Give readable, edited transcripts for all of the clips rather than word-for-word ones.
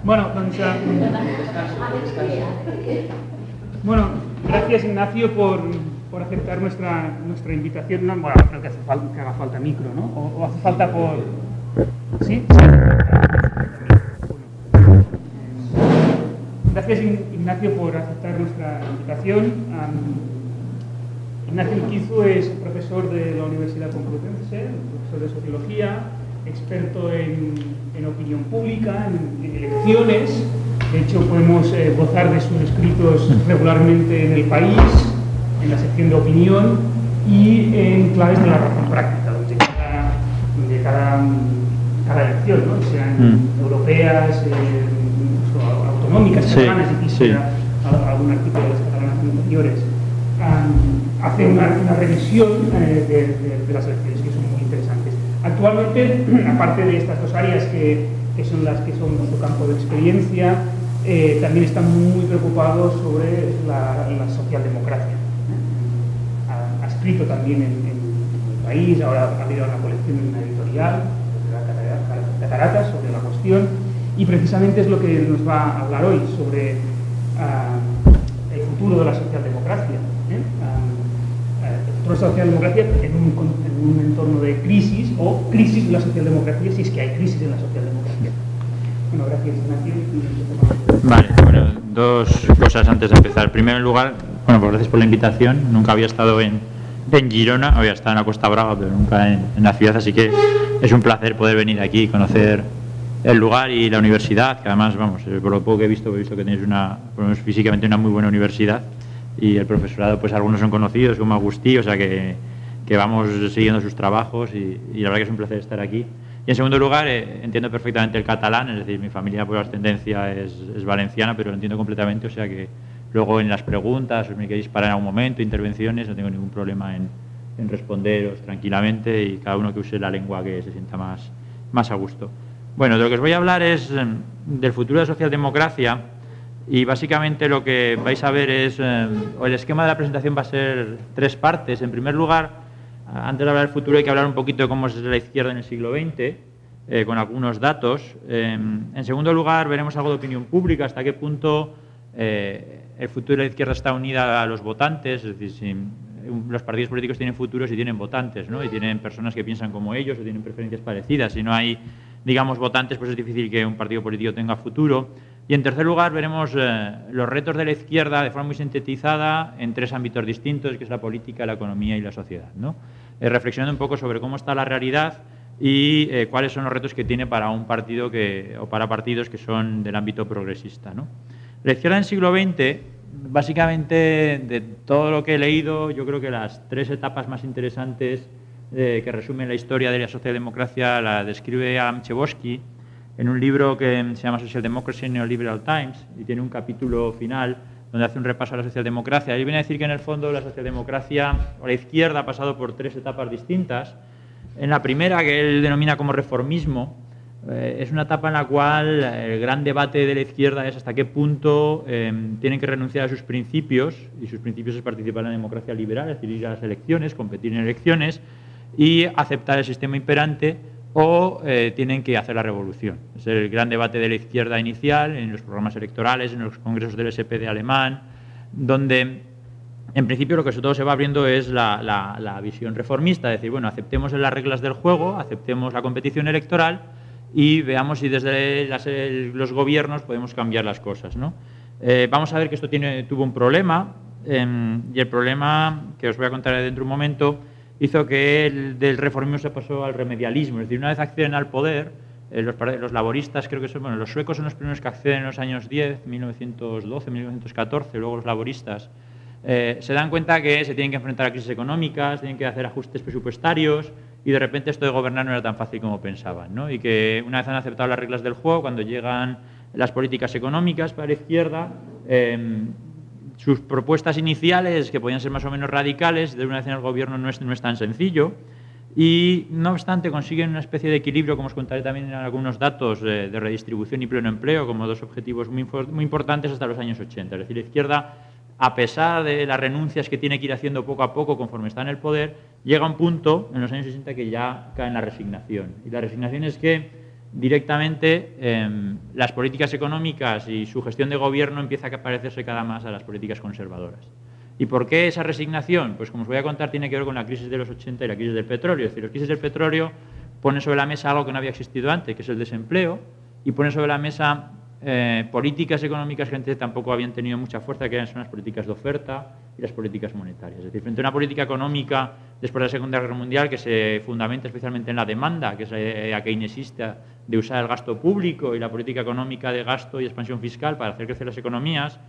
Bueno, doncs, bueno, gracias Ignacio por aceptar nuestra invitación. No, bueno, creo que haga falta micro, ¿no? O hace falta por... ¿Sí? Gracias Ignacio por aceptar nuestra invitación. Ignacio Urquizu es profesor de la Universidad Complutense, profesor de Sociología, experto en opinión pública, en elecciones. De hecho, podemos gozar de sus escritos regularmente en El País, en la sección de opinión y en claves de la razón práctica, donde cada elección, ¿no? Sean europeas, autonómicas, catalanas, y quisiera algún artículo de las catalanas anteriores, hace una revisión de las elecciones, que son muy interesantes. Actualmente, aparte de estas dos áreas que son las que son nuestro campo de experiencia, también está muy preocupado sobre la socialdemocracia. Ha escrito también en El País, ahora ha habido una colección en una editorial, Cataratas, sobre la cuestión, y precisamente es lo que nos va a hablar hoy, sobre el futuro de la socialdemocracia. El futuro de la socialdemocracia en un entorno de crisis, o crisis de la socialdemocracia, si es que hay crisis en la socialdemocracia. Bueno, gracias, Ignacio. Vale, bueno, dos cosas antes de empezar. En primer lugar, bueno, pues gracias por la invitación. Nunca había estado en Girona, había estado en la Costa Brava, pero nunca en la ciudad, así que es un placer poder venir aquí y conocer el lugar y la universidad, que además, vamos, por lo poco que he visto que tenéis físicamente una muy buena universidad, y el profesorado, pues algunos son conocidos, como Agustí, o sea que vamos siguiendo sus trabajos y la verdad que es un placer estar aquí. Y en segundo lugar, entiendo perfectamente el catalán, es decir, mi familia por ascendencia es valenciana, pero lo entiendo completamente, o sea que luego en las preguntas, os me queréis parar en algún momento, intervenciones, no tengo ningún problema en responderos tranquilamente, y cada uno que use la lengua que se sienta más a gusto. Bueno, de lo que os voy a hablar es del futuro de la socialdemocracia, y básicamente lo que vais a ver es, o el esquema de la presentación va a ser tres partes. En primer lugar, antes de hablar del futuro hay que hablar un poquito de cómo es la izquierda en el siglo XX, con algunos datos. En segundo lugar, veremos algo de opinión pública, hasta qué punto el futuro de la izquierda está unida a los votantes, es decir, si los partidos políticos tienen futuros y tienen votantes, ¿no? Y tienen personas que piensan como ellos o tienen preferencias parecidas. Si no hay, digamos, votantes, pues es difícil que un partido político tenga futuro. Y en tercer lugar veremos los retos de la izquierda de forma muy sintetizada en tres ámbitos distintos, que es la política, la economía y la sociedad, ¿no? Reflexionando un poco sobre cómo está la realidad y cuáles son los retos que tiene para un partido o para partidos que son del ámbito progresista, ¿no? La izquierda en el siglo XX, básicamente, de todo lo que he leído, yo creo que las tres etapas más interesantes que resumen la historia de la socialdemocracia la describe Adam Chebosky en un libro que se llama Social Democracy in Neoliberal Times, y tiene un capítulo final donde hace un repaso a la socialdemocracia. Y viene a decir que en el fondo la socialdemocracia o la izquierda ha pasado por tres etapas distintas. En la primera, que él denomina como reformismo, es una etapa en la cual el gran debate de la izquierda es hasta qué punto tienen que renunciar a sus principios, y sus principios es participar en la democracia liberal, es decir, ir a las elecciones, competir en elecciones y aceptar el sistema imperante, o tienen que hacer la revolución. Es el gran debate de la izquierda inicial, en los programas electorales, en los congresos del SPD alemán, donde en principio lo que sobre todo se va abriendo es la visión reformista, es decir, bueno, aceptemos las reglas del juego, aceptemos la competición electoral y veamos si desde los gobiernos podemos cambiar las cosas, ¿no? Vamos a ver que esto tuvo un problema, y el problema, que os voy a contar dentro de un momento, hizo que del reformismo se pasó al remedialismo. Es decir, una vez acceden al poder, los laboristas, creo que son, bueno, los suecos son los primeros que acceden en los años 10, 1912, 1914, luego los laboristas, se dan cuenta que se tienen que enfrentar a crisis económicas, tienen que hacer ajustes presupuestarios, y de repente esto de gobernar no era tan fácil como pensaban, ¿no? Y que una vez han aceptado las reglas del juego, cuando llegan las políticas económicas para la izquierda, sus propuestas iniciales, que podían ser más o menos radicales, de una vez en el gobierno no es tan sencillo, y no obstante consiguen una especie de equilibrio, como os contaré también en algunos datos, de redistribución y pleno empleo, como dos objetivos muy importantes hasta los años 80. Es decir, la izquierda, a pesar de las renuncias que tiene que ir haciendo poco a poco conforme está en el poder, llega a un punto en los años 60 que ya cae en la resignación. Y la resignación es que directamente las políticas económicas y su gestión de gobierno empieza a parecerse cada más a las políticas conservadoras. ¿Y por qué esa resignación? Pues como os voy a contar, tiene que ver con la crisis de los 80 y la crisis del petróleo. Es decir, la crisis del petróleo pone sobre la mesa algo que no había existido antes, que es el desempleo, y pone sobre la mesa políticas económicas que antes tampoco habían tenido mucha fuerza, que son las políticas de oferta y las políticas monetarias. Es decir, frente a una política económica después de la Segunda Guerra Mundial que se fundamenta especialmente en la demanda, que es la keynesista de usar el gasto público y la política económica de gasto y expansión fiscal para hacer crecer las economías,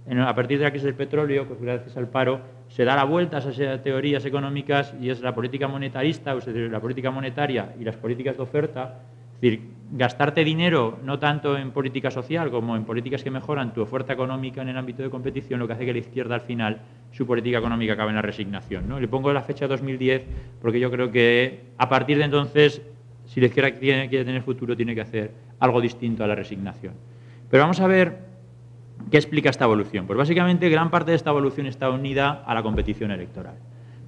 a partir de la crisis del petróleo, pues gracias al paro, se da la vuelta a esas teorías económicas y es la política monetarista, es decir, la política monetaria y las políticas de oferta. Es decir, gastarte dinero no tanto en política social como en políticas que mejoran tu oferta económica en el ámbito de competición, lo que hace que la izquierda al final, su política económica acabe en la resignación, ¿no? Le pongo la fecha 2010 porque yo creo que a partir de entonces, si la izquierda quiere tener futuro, tiene que hacer algo distinto a la resignación. Pero vamos a ver qué explica esta evolución. Pues básicamente gran parte de esta evolución está unida a la competición electoral.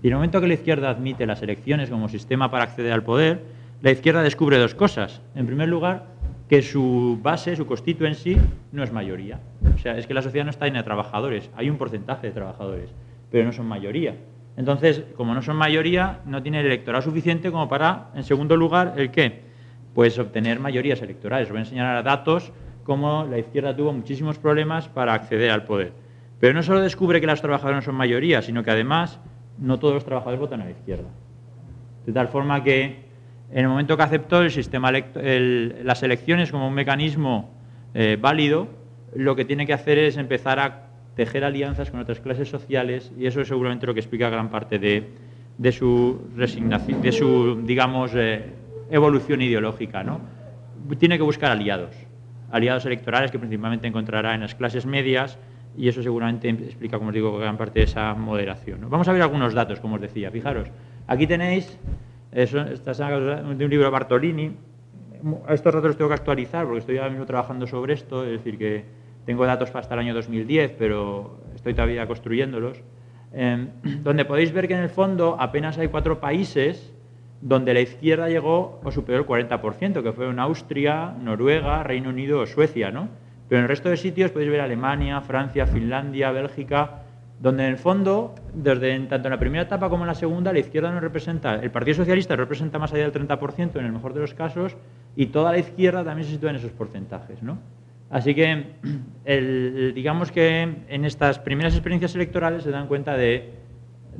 Y en el momento que la izquierda admite las elecciones como sistema para acceder al poder, la izquierda descubre dos cosas. En primer lugar, que su base, su constituency, no es mayoría. O sea, es que la sociedad no está llena de trabajadores. Hay un porcentaje de trabajadores, pero no son mayoría. Entonces, como no son mayoría, no tiene el electorado suficiente como para, en segundo lugar, ¿el qué? Pues obtener mayorías electorales. Os voy a enseñar a datos cómo la izquierda tuvo muchísimos problemas para acceder al poder. Pero no solo descubre que los trabajadores no son mayoría, sino que además no todos los trabajadores votan a la izquierda. De tal forma que en el momento que aceptó el sistema las elecciones como un mecanismo válido, lo que tiene que hacer es empezar a tejer alianzas con otras clases sociales y eso es seguramente lo que explica gran parte de su resignación, de su, digamos, evolución ideológica, ¿no? Tiene que buscar aliados electorales que principalmente encontrará en las clases medias y eso seguramente explica, como os digo, gran parte de esa moderación, ¿no? Vamos a ver algunos datos, como os decía. Fijaros, aquí tenéis, esta es de un libro de Bartolini. Estos datos los tengo que actualizar porque estoy ahora mismo trabajando sobre esto, es decir, que tengo datos hasta el año 2010, pero estoy todavía construyéndolos, donde podéis ver que en el fondo apenas hay 4 países donde la izquierda llegó o superó el 40%, que fueron Austria, Noruega, Reino Unido o Suecia, ¿no? Pero en el resto de sitios podéis ver Alemania, Francia, Finlandia, Bélgica, donde en el fondo, tanto en la primera etapa como en la segunda, la izquierda no representa, el Partido Socialista representa más allá del 30% en el mejor de los casos, y toda la izquierda también se sitúa en esos porcentajes, ¿no? Así que, digamos que en estas primeras experiencias electorales se dan cuenta de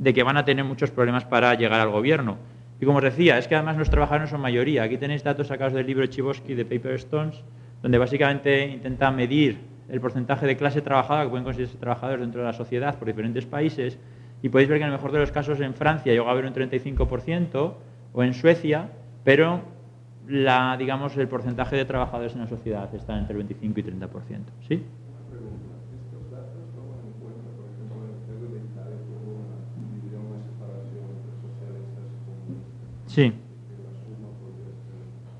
que van a tener muchos problemas para llegar al gobierno. Y como os decía, es que además los trabajadores no son mayoría. Aquí tenéis datos sacados del libro de Chbosky de Paper Stones, donde básicamente intenta medir el porcentaje de clase trabajadora que pueden considerarse trabajadores dentro de la sociedad por diferentes países y podéis ver que en el mejor de los casos en Francia llegó a haber un 35% o en Suecia, pero digamos, el porcentaje de trabajadores en la sociedad está entre el 25 y 30%. ¿Sí? Sí.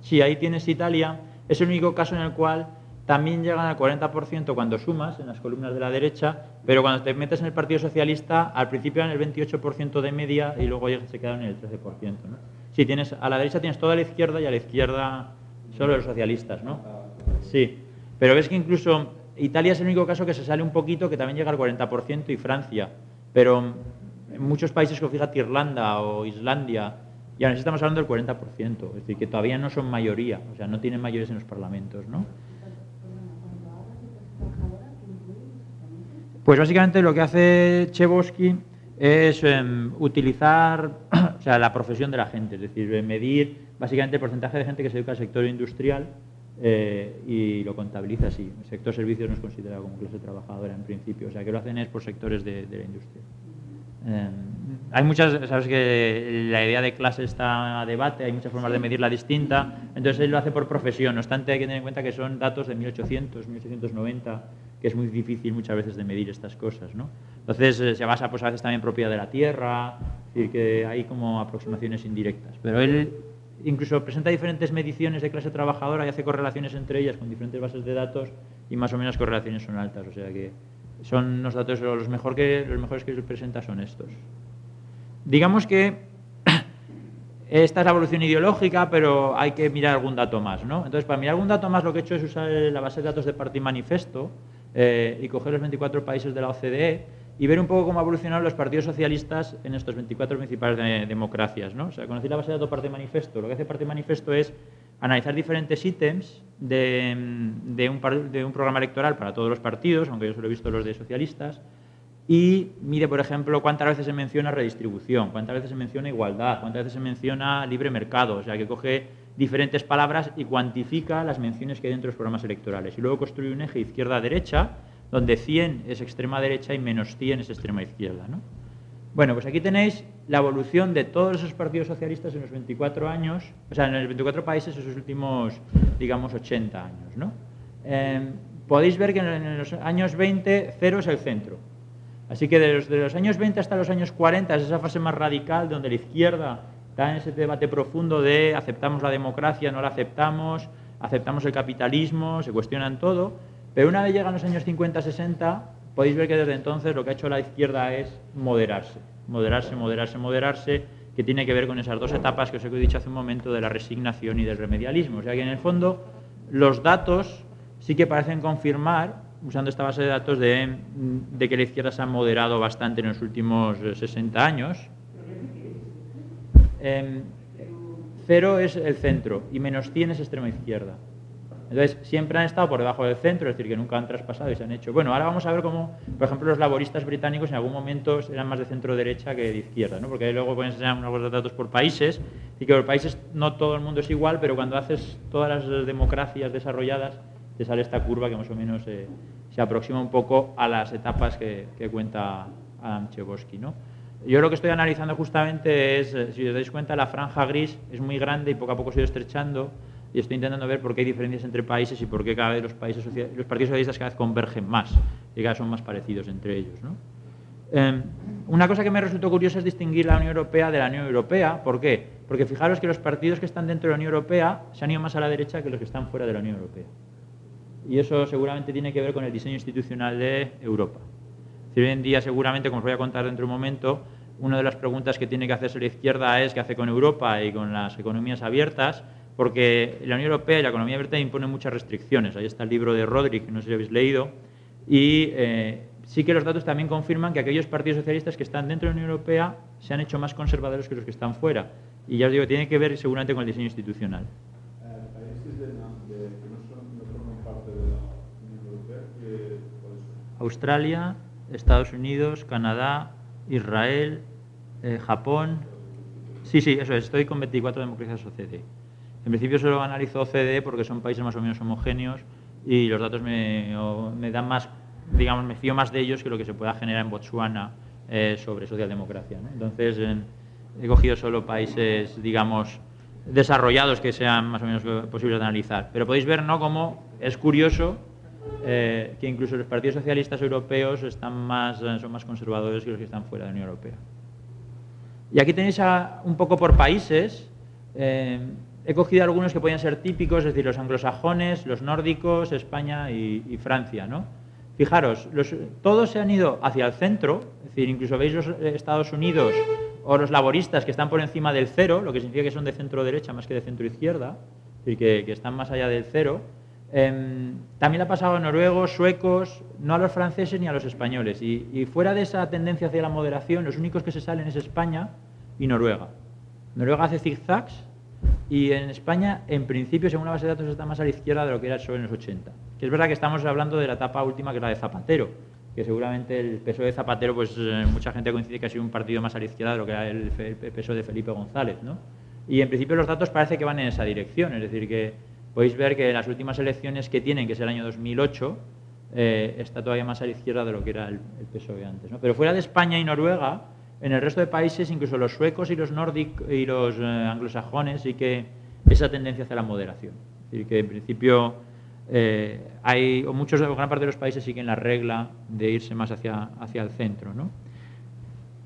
Sí, ahí tienes Italia. Es el único caso en el cual también llegan al 40% cuando sumas en las columnas de la derecha, pero cuando te metes en el Partido Socialista, al principio eran el 28% de media y luego se quedaron en el 13%, ¿no? Sí, a la derecha tienes toda la izquierda y a la izquierda solo los socialistas, ¿no? Sí, pero ves que incluso Italia es el único caso que se sale un poquito, que también llega al 40%, y Francia, pero en muchos países, como fíjate, Irlanda o Islandia, y ahora sí estamos hablando del 40%, es decir, que todavía no son mayoría, o sea, no tienen mayorías en los parlamentos, ¿no? Pues básicamente lo que hace Chbosky es utilizar la profesión de la gente, es decir, medir básicamente el porcentaje de gente que se dedica al sector industrial y lo contabiliza así. El sector servicios no es considerado como clase trabajadora en principio, o sea que lo hacen es por sectores de la industria. Hay muchas, sabes que la idea de clase está a debate, hay muchas formas de medirla distinta, entonces él lo hace por profesión, no obstante hay que tener en cuenta que son datos de 1800, 1890, que es muy difícil muchas veces de medir estas cosas, ¿no? Entonces se basa pues a veces también en propiedad de la tierra, es decir, que hay como aproximaciones indirectas, pero él incluso presenta diferentes mediciones de clase trabajadora y hace correlaciones entre ellas con diferentes bases de datos y más o menos las correlaciones son altas, o sea que son los datos, los mejores que él presenta son estos. Digamos que esta es la evolución ideológica, pero hay que mirar algún dato más, ¿no? Entonces, para mirar algún dato más, lo que he hecho es usar la base de datos de Party Manifesto y coger los 24 países de la OCDE y ver un poco cómo ha evolucionado los partidos socialistas en estos 24 principales democracias, ¿no? O sea, conocí la base de datos Party Manifesto. Lo que hace Party Manifesto es analizar diferentes ítems de un programa electoral para todos los partidos, aunque yo solo he visto los de socialistas, y mide, por ejemplo, cuántas veces se menciona redistribución, cuántas veces se menciona igualdad, cuántas veces se menciona libre mercado, o sea, que coge diferentes palabras y cuantifica las menciones que hay dentro de los programas electorales. Y luego construye un eje izquierda-derecha, donde 100 es extrema derecha y menos 100 es extrema izquierda, ¿no? Bueno, pues aquí tenéis la evolución de todos esos partidos socialistas en los 24 años, o sea, en los 24 países en sus últimos, digamos, 80 años, ¿no? Podéis ver que en los años 20, cero es el centro. Así que de los años 20 hasta los años 40 es esa fase más radical donde la izquierda está en ese debate profundo de aceptamos la democracia, no la aceptamos, aceptamos el capitalismo, se cuestionan todo, pero una vez llegan los años 50-60, podéis ver que desde entonces lo que ha hecho la izquierda es moderarse, que tiene que ver con esas dos etapas que os he dicho hace un momento de la resignación y del remedialismo. O sea que en el fondo los datos sí que parecen confirmar, usando esta base de datos, de que la izquierda se ha moderado bastante en los últimos 60 años. Cero es el centro y menos 100 es extrema izquierda. Entonces, siempre han estado por debajo del centro, es decir, que nunca han traspasado y se han hecho... Bueno, ahora vamos a ver cómo, por ejemplo, los laboristas británicos en algún momento eran más de centro-derecha que de izquierda, ¿no? Porque ahí luego pueden enseñar unos datos por países, y que por países no todo el mundo es igual, pero cuando haces todas las democracias desarrolladas, te sale esta curva que más o menos se aproxima un poco a las etapas que cuenta Adam Tchaikovsky, ¿no? Yo lo que estoy analizando justamente es, si os dais cuenta, la franja gris es muy grande y poco a poco se ha ido estrechando, y estoy intentando ver por qué hay diferencias entre países y por qué cada vez los partidos socialistas cada vez convergen más y cada vez son más parecidos entre ellos, ¿no? Una cosa que me resultó curiosa es distinguir la Unión Europea de la Unión Europea. ¿Por qué? Porque fijaros que los partidos que están dentro de la Unión Europea se han ido más a la derecha que los que están fuera de la Unión Europea. Y eso seguramente tiene que ver con el diseño institucional de Europa. Es decir, hoy en día seguramente, como os voy a contar dentro de un momento, una de las preguntas que tiene que hacerse la izquierda es qué hace con Europa y con las economías abiertas, porque la Unión Europea y la economía abierta imponen muchas restricciones. Ahí está el libro de Rodrik, que no sé si habéis leído, y sí que los datos también confirman que aquellos partidos socialistas que están dentro de la Unión Europea se han hecho más conservadores que los que están fuera. Y ya os digo, tiene que ver seguramente con el diseño institucional. Países que no forman parte de la Unión Europea, ¿cuáles son? Australia, Estados Unidos, Canadá, Israel, Japón. Sí, eso es, estoy con 24 democracias OCDE. En principio solo analizo OCDE porque son países más o menos homogéneos y los datos me dan más, digamos, me fío más de ellos que lo que se pueda generar en Botsuana sobre socialdemocracia, ¿no? Entonces he cogido solo países, digamos, desarrollados que sean más o menos posibles de analizar. Pero podéis ver, ¿no?, cómo es curioso que incluso los partidos socialistas europeos son más conservadores que los que están fuera de la Unión Europea. Y aquí tenéis un poco por países. He cogido algunos que podían ser típicos, es decir, los anglosajones, los nórdicos, España y Francia, ¿no? Fijaros, todos se han ido hacia el centro, es decir, incluso veis los Estados Unidos o los laboristas que están por encima del cero, lo que significa que son de centro-derecha más que de centro-izquierda, es decir, que están más allá del cero. También le ha pasado a noruegos, suecos, no a los franceses ni a los españoles. Y fuera de esa tendencia hacia la moderación, los únicos que se salen es España y Noruega. Noruega hace zigzags y en España, en principio, según la base de datos, está más a la izquierda de lo que era el PSOE en los 80. Que es verdad que estamos hablando de la etapa última, que es la de Zapatero, que seguramente el PSOE de Zapatero, pues mucha gente coincide que ha sido un partido más a la izquierda de lo que era el PSOE de Felipe González, ¿no? Y en principio los datos parece que van en esa dirección, es decir, que podéis ver que en las últimas elecciones que tienen, que es el año 2008, está todavía más a la izquierda de lo que era el PSOE antes, ¿no? Pero fuera de España y Noruega, en el resto de países, incluso los suecos y los nórdicos y los anglosajones, sí que esa tendencia hacia la moderación. Es decir, que en principio hay, o gran parte de los países siguen la regla de irse más hacia el centro, ¿no?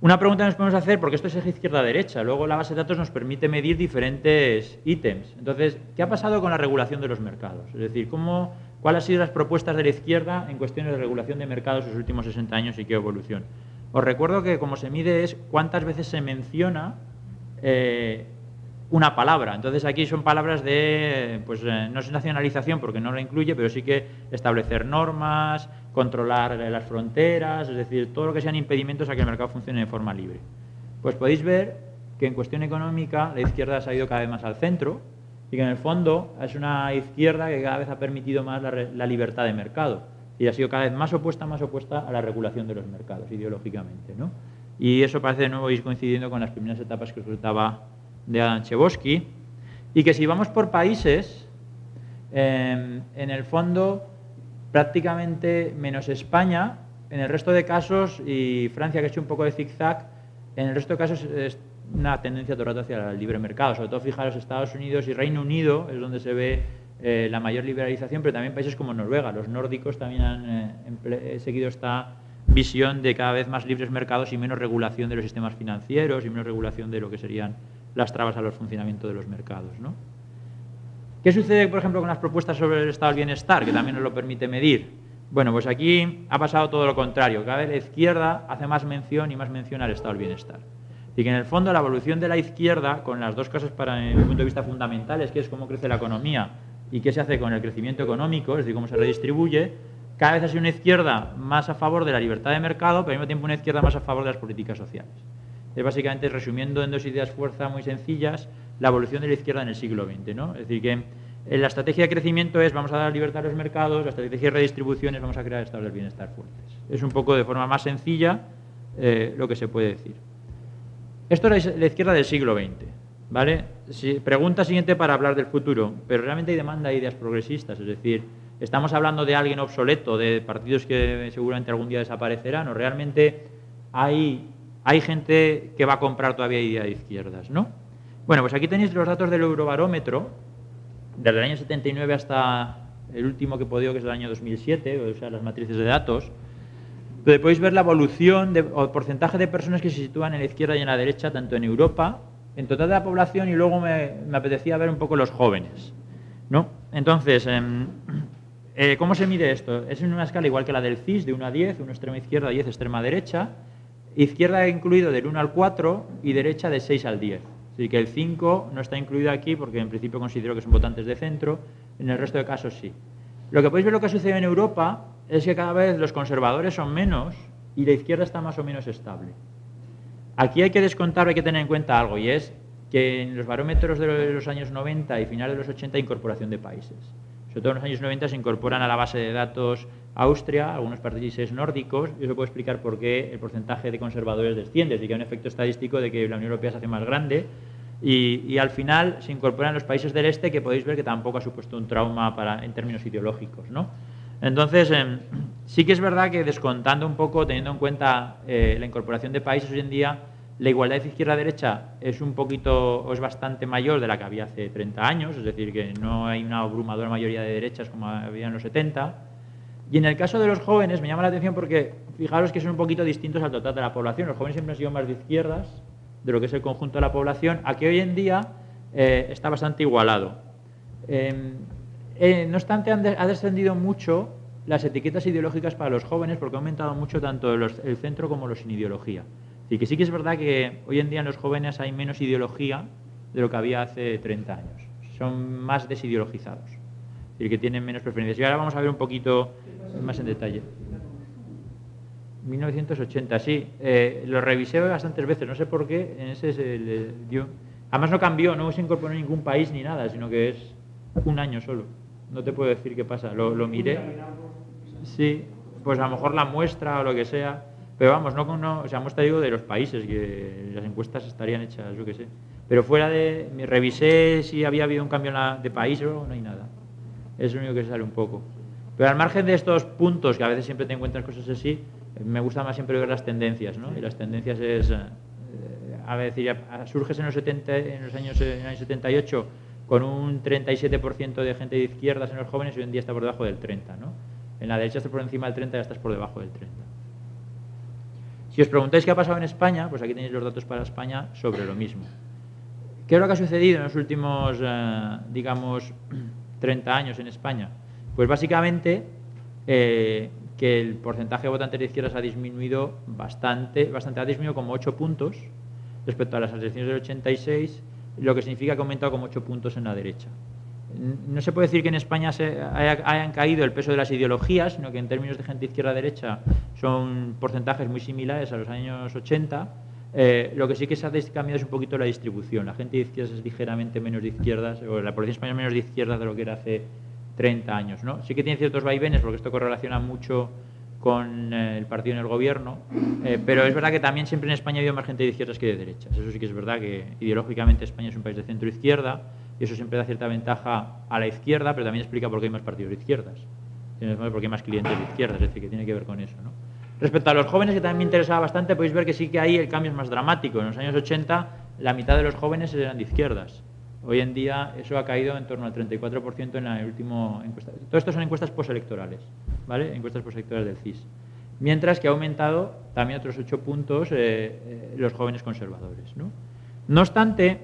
Una pregunta que nos podemos hacer, porque esto es eje izquierda-derecha, luego la base de datos nos permite medir diferentes ítems. Entonces, ¿qué ha pasado con la regulación de los mercados? Es decir, ¿cuáles han sido las propuestas de la izquierda en cuestiones de regulación de mercados en los últimos 60 años y qué evolución? Os recuerdo que como se mide es cuántas veces se menciona una palabra. Entonces aquí son palabras de, pues no es nacionalización porque no lo incluye, pero sí que establecer normas, controlar las fronteras, es decir, todo lo que sean impedimentos a que el mercado funcione de forma libre. Pues podéis ver que en cuestión económica la izquierda se ha ido cada vez más al centro y que en el fondo es una izquierda que cada vez ha permitido más la libertad de mercado y ha sido cada vez más opuesta a la regulación de los mercados ideológicamente, ¿no? Y eso parece de nuevo ir coincidiendo con las primeras etapas que os contaba de Adam Chebosky, y que si vamos por países, en el fondo prácticamente menos España, en el resto de casos, y Francia que ha hecho un poco de zigzag, en el resto de casos es una tendencia todo el rato hacia el libre mercado, sobre todo fijaros Estados Unidos y Reino Unido es donde se ve la mayor liberalización, pero también países como Noruega, los nórdicos también han seguido esta visión de cada vez más libres mercados y menos regulación de los sistemas financieros y menos regulación de lo que serían las trabas a los funcionamientos de los mercados, ¿no? ¿Qué sucede, por ejemplo, con las propuestas sobre el estado del bienestar, que también nos lo permite medir? Bueno, pues aquí ha pasado todo lo contrario. Cada vez la izquierda hace más mención y más mención al estado del bienestar. Y que en el fondo la evolución de la izquierda, con las dos cosas para mi punto de vista fundamentales, que es cómo crece la economía y qué se hace con el crecimiento económico, es decir, cómo se redistribuye, cada vez ha sido una izquierda más a favor de la libertad de mercado, pero al mismo tiempo una izquierda más a favor de las políticas sociales. Es básicamente, resumiendo en dos ideas fuerza muy sencillas, la evolución de la izquierda en el siglo XX, ¿no? Es decir, que la estrategia de crecimiento es vamos a dar libertad a los mercados, la estrategia de redistribución es vamos a crear estados del bienestar fuertes. Es un poco de forma más sencilla lo que se puede decir. Esto es la izquierda del siglo XX, ¿vale? Pregunta siguiente para hablar del futuro, pero realmente hay demanda de ideas progresistas, es decir, ¿estamos hablando de alguien obsoleto, de partidos que seguramente algún día desaparecerán, o realmente hay gente que va a comprar todavía ideas de izquierdas, ¿no? Bueno, pues aquí tenéis los datos del Eurobarómetro, desde el año 79 hasta el último que he podido, que es el año 2007, o sea, las matrices de datos, donde podéis ver la evolución o el porcentaje de personas que se sitúan en la izquierda y en la derecha, tanto en Europa, en total de la población, y luego me apetecía ver un poco los jóvenes, ¿no? Entonces, ¿cómo se mide esto? Es en una escala igual que la del CIS, de 1 a 10, 1 extrema izquierda, 10 extrema derecha, izquierda incluido del 1 al 4 y derecha de 6 al 10. Así que el 5 no está incluido aquí porque en principio considero que son votantes de centro, en el resto de casos sí. Lo que podéis ver lo que ha sucedido en Europa es que cada vez los conservadores son menos y la izquierda está más o menos estable. Aquí hay que descontar, hay que tener en cuenta algo, y es que en los barómetros de los años 90 y finales de los 80 hay incorporación de países. Sobre todo en los años 90 se incorporan a la base de datos Austria, algunos países nórdicos, y eso puede explicar por qué el porcentaje de conservadores desciende, es decir, que hay un efecto estadístico de que la Unión Europea se hace más grande y al final se incorporan los países del este, que podéis ver que tampoco ha supuesto un trauma en términos ideológicos, ¿no? Entonces, sí que es verdad que descontando un poco, teniendo en cuenta la incorporación de países hoy en día, la igualdad de izquierda a derecha es un poquito o es bastante mayor de la que había hace 30 años, es decir, que no hay una abrumadora mayoría de derechas como había en los 70. Y en el caso de los jóvenes me llama la atención porque fijaros que son un poquito distintos al total de la población. Los jóvenes siempre han sido más de izquierdas de lo que es el conjunto de la población, a que hoy en día está bastante igualado. No obstante, ha descendido mucho las etiquetas ideológicas para los jóvenes porque ha aumentado mucho tanto el centro como los sin ideología. Así que sí que es verdad que hoy en día en los jóvenes hay menos ideología de lo que había hace 30 años. Son más desideologizados, es decir, que tienen menos preferencias. Y ahora vamos a ver un poquito más en detalle. 1980, sí. Lo revisé bastantes veces, no sé por qué. Además no cambió, no se incorporó en ningún país ni nada, sino que es un año solo. No te puedo decir qué pasa. Lo miré. Sí, pues a lo mejor la muestra o lo que sea. Pero vamos, o sea, muestra digo de los países, que las encuestas estarían hechas, yo qué sé. Pero fuera de... revisé si había habido un cambio de país o no hay nada. Es lo único que sale un poco. Pero al margen de estos puntos, que a veces siempre te encuentras cosas así, me gusta más siempre ver las tendencias, ¿no? Y las tendencias es... a ver, surges en el año 78 con un 37% de gente de izquierdas en los jóvenes y hoy en día está por debajo del 30%, ¿no? En la derecha estás por encima del 30% y ya estás por debajo del 30%. Si os preguntáis qué ha pasado en España, pues aquí tenéis los datos para España sobre lo mismo. ¿Qué es lo que ha sucedido en los últimos, digamos, 30 años en España? Pues básicamente que el porcentaje de votantes de izquierdas ha disminuido bastante, ha disminuido como 8 puntos respecto a las elecciones del 86 lo que significa que ha aumentado como 8 puntos en la derecha. No se puede decir que en España hayan caído el peso de las ideologías, sino que en términos de gente izquierda-derecha son porcentajes muy similares a los años 80. Lo que sí que se ha cambiado es un poquito la distribución. La gente de izquierdas es ligeramente menos de izquierdas, o la población española menos de izquierdas de lo que era hace 30 años, ¿no? Sí que tiene ciertos vaivenes, porque esto correlaciona mucho con el partido en el gobierno, pero es verdad que también siempre en España ha habido más gente de izquierdas que de derechas. Eso sí que es verdad, que ideológicamente España es un país de centro-izquierda, y eso siempre da cierta ventaja a la izquierda, pero también explica por qué hay más partidos de izquierdas, por qué hay más clientes de izquierdas, es decir, que tiene que ver con eso, ¿no? Respecto a los jóvenes, que también me interesaba bastante, podéis ver que sí que ahí el cambio es más dramático. En los años 80 la mitad de los jóvenes eran de izquierdas. Hoy en día eso ha caído en torno al 34% en la última encuesta. Todo esto son encuestas postelectorales, ¿vale? Encuestas postelectorales del CIS. Mientras que ha aumentado también otros 8 puntos los jóvenes conservadores, ¿no? No obstante,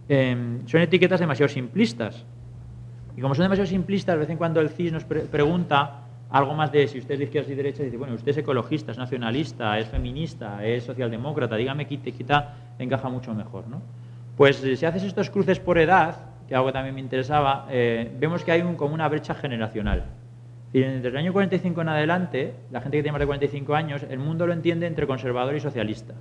son etiquetas demasiado simplistas. Y como son demasiado simplistas, de vez en cuando el CIS nos pregunta algo más de si usted es de izquierdas y derechas, y dice, bueno, usted es ecologista, es nacionalista, es feminista, es socialdemócrata, dígame qué etiqueta encaja mucho mejor, ¿no? Pues si haces estos cruces por edad, que algo que también me interesaba, vemos que hay como una brecha generacional. Es decir, desde el año 45 en adelante, la gente que tiene más de 45 años, el mundo lo entiende entre conservador y socialista.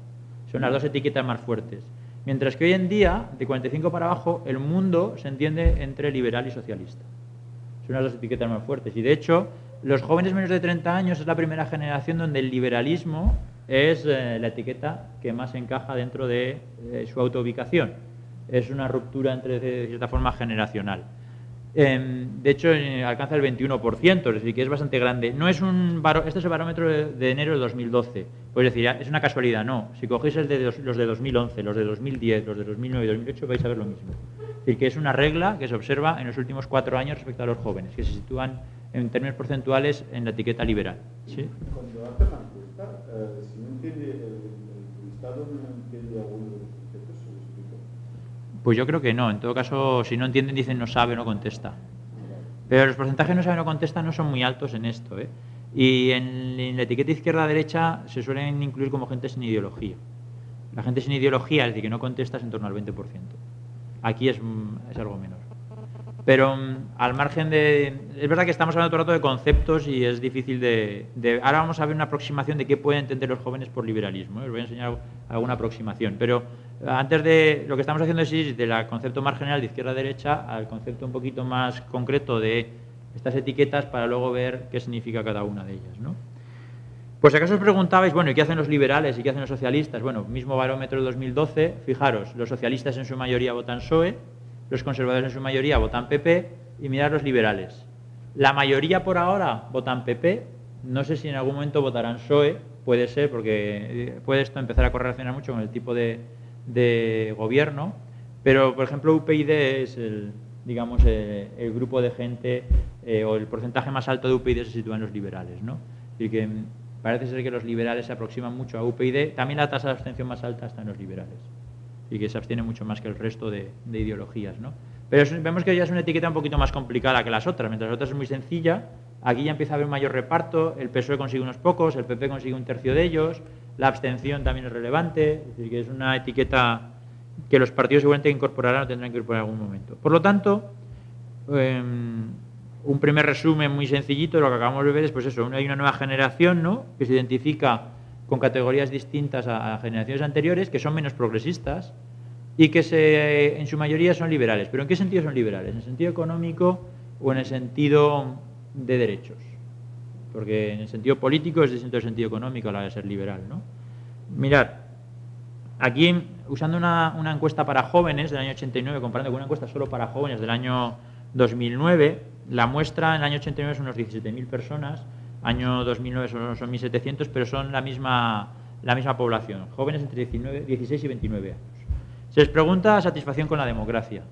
Son las dos etiquetas más fuertes. Mientras que hoy en día, de 45 para abajo, el mundo se entiende entre liberal y socialista. Son las dos etiquetas más fuertes. Y de hecho, los jóvenes menos de 30 años es la primera generación donde el liberalismo es la etiqueta que más encaja dentro de su autoubicación. Es una ruptura de cierta forma generacional. De hecho, alcanza el 21%, es decir, que es bastante grande. No es este es el barómetro de enero de 2012. Pues decir, es una casualidad, no. Si cogéis los de 2011, los de 2010, los de 2009 y 2008, vais a ver lo mismo. Es decir, que es una regla que se observa en los últimos 4 años respecto a los jóvenes, que se sitúan en términos porcentuales en la etiqueta liberal. ¿Sí? Cuando hace la encuesta, si no entiende el Estado, no entiende alguno de los conceptos, ¿se lo explico? Pues yo creo que no. En todo caso, si no entienden, dicen no sabe, no contesta. Pero los porcentajes no sabe, no contesta no son muy altos en esto, ¿eh? Y en la etiqueta izquierda-derecha se suelen incluir como gente sin ideología. La gente sin ideología, es decir, que no contesta, es en torno al 20%. Aquí es algo menor. Pero al margen de... Es verdad que estamos hablando todo el rato de conceptos y es difícil ahora vamos a ver una aproximación de qué pueden entender los jóvenes por liberalismo, ¿eh? Os voy a enseñar alguna aproximación. Pero antes de... Lo que estamos haciendo es ir del concepto más general de izquierda-derecha al concepto un poquito más concreto de estas etiquetas para luego ver qué significa cada una de ellas, ¿no? Pues si acaso os preguntabais, bueno, ¿y qué hacen los liberales y qué hacen los socialistas? Bueno, mismo barómetro de 2012, fijaros, los socialistas en su mayoría votan PSOE, los conservadores en su mayoría votan PP y mirad los liberales. La mayoría por ahora votan PP, no sé si en algún momento votarán PSOE, puede ser, porque puede esto empezar a correlacionar mucho con el tipo de gobierno, pero por ejemplo UPyD es el grupo de gente o el porcentaje más alto de UPyD se sitúa en los liberales, ¿no? Así que parece ser que los liberales se aproximan mucho a UPyD, también la tasa de abstención más alta está en los liberales y que se abstiene mucho más que el resto de ideologías, ¿no? Pero vemos que ya es una etiqueta un poquito más complicada que las otras. Mientras las otras es muy sencilla, aquí ya empieza a haber un mayor reparto, el PSOE consigue unos pocos, el PP consigue 1/3 de ellos, la abstención también es relevante, es decir, que es una etiqueta que los partidos seguramente incorporarán o tendrán que incorporar en algún momento. Por lo tanto, un primer resumen muy sencillito de lo que acabamos de ver es, pues eso, hay una nueva generación, ¿no?, que se identifica con categorías distintas a generaciones anteriores, que son menos progresistas y que en su mayoría son liberales. ¿Pero en qué sentido son liberales? ¿En el sentido económico o en el sentido de derechos? Porque en el sentido político es distinto del sentido económico a la hora de ser liberal, ¿no? Mirad, aquí, usando una encuesta para jóvenes del año 89, comparando con una encuesta solo para jóvenes del año 2009, la muestra en el año 89 son unos 17.000 personas, año 2009 son 1.700, pero son la misma población, jóvenes entre 16 y 29 años. Se les pregunta satisfacción con la democracia.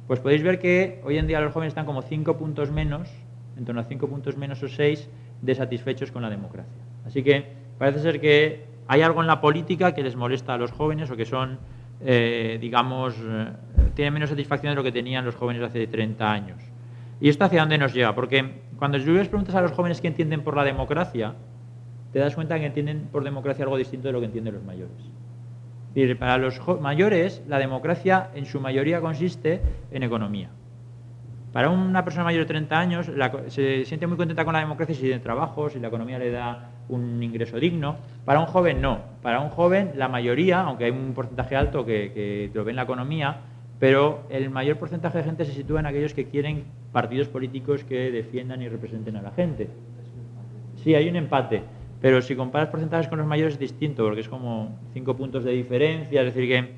Pues podéis ver que hoy en día los jóvenes están como 5 puntos menos, en torno a 5 puntos menos o 6, de satisfechos con la democracia. Así que parece ser que hay algo en la política que les molesta a los jóvenes o que son, tienen menos satisfacción de lo que tenían los jóvenes hace 30 años. ¿Y esto hacia dónde nos lleva? Porque cuando tú les preguntas a los jóvenes qué entienden por la democracia, te das cuenta que entienden por democracia algo distinto de lo que entienden los mayores. decir, para los mayores, la democracia en su mayoría consiste en economía. Para una persona mayor de 30 años se siente muy contenta con la democracia si tiene trabajo, si la economía le da un ingreso digno. Para un joven no. Para un joven la mayoría, aunque hay un porcentaje alto que lo ve en la economía, pero el mayor porcentaje de gente se sitúa en aquellos que quieren partidos políticos que defiendan y representen a la gente. Sí, hay un empate, pero si comparas porcentajes con los mayores es distinto, porque es como 5 puntos de diferencia, es decir que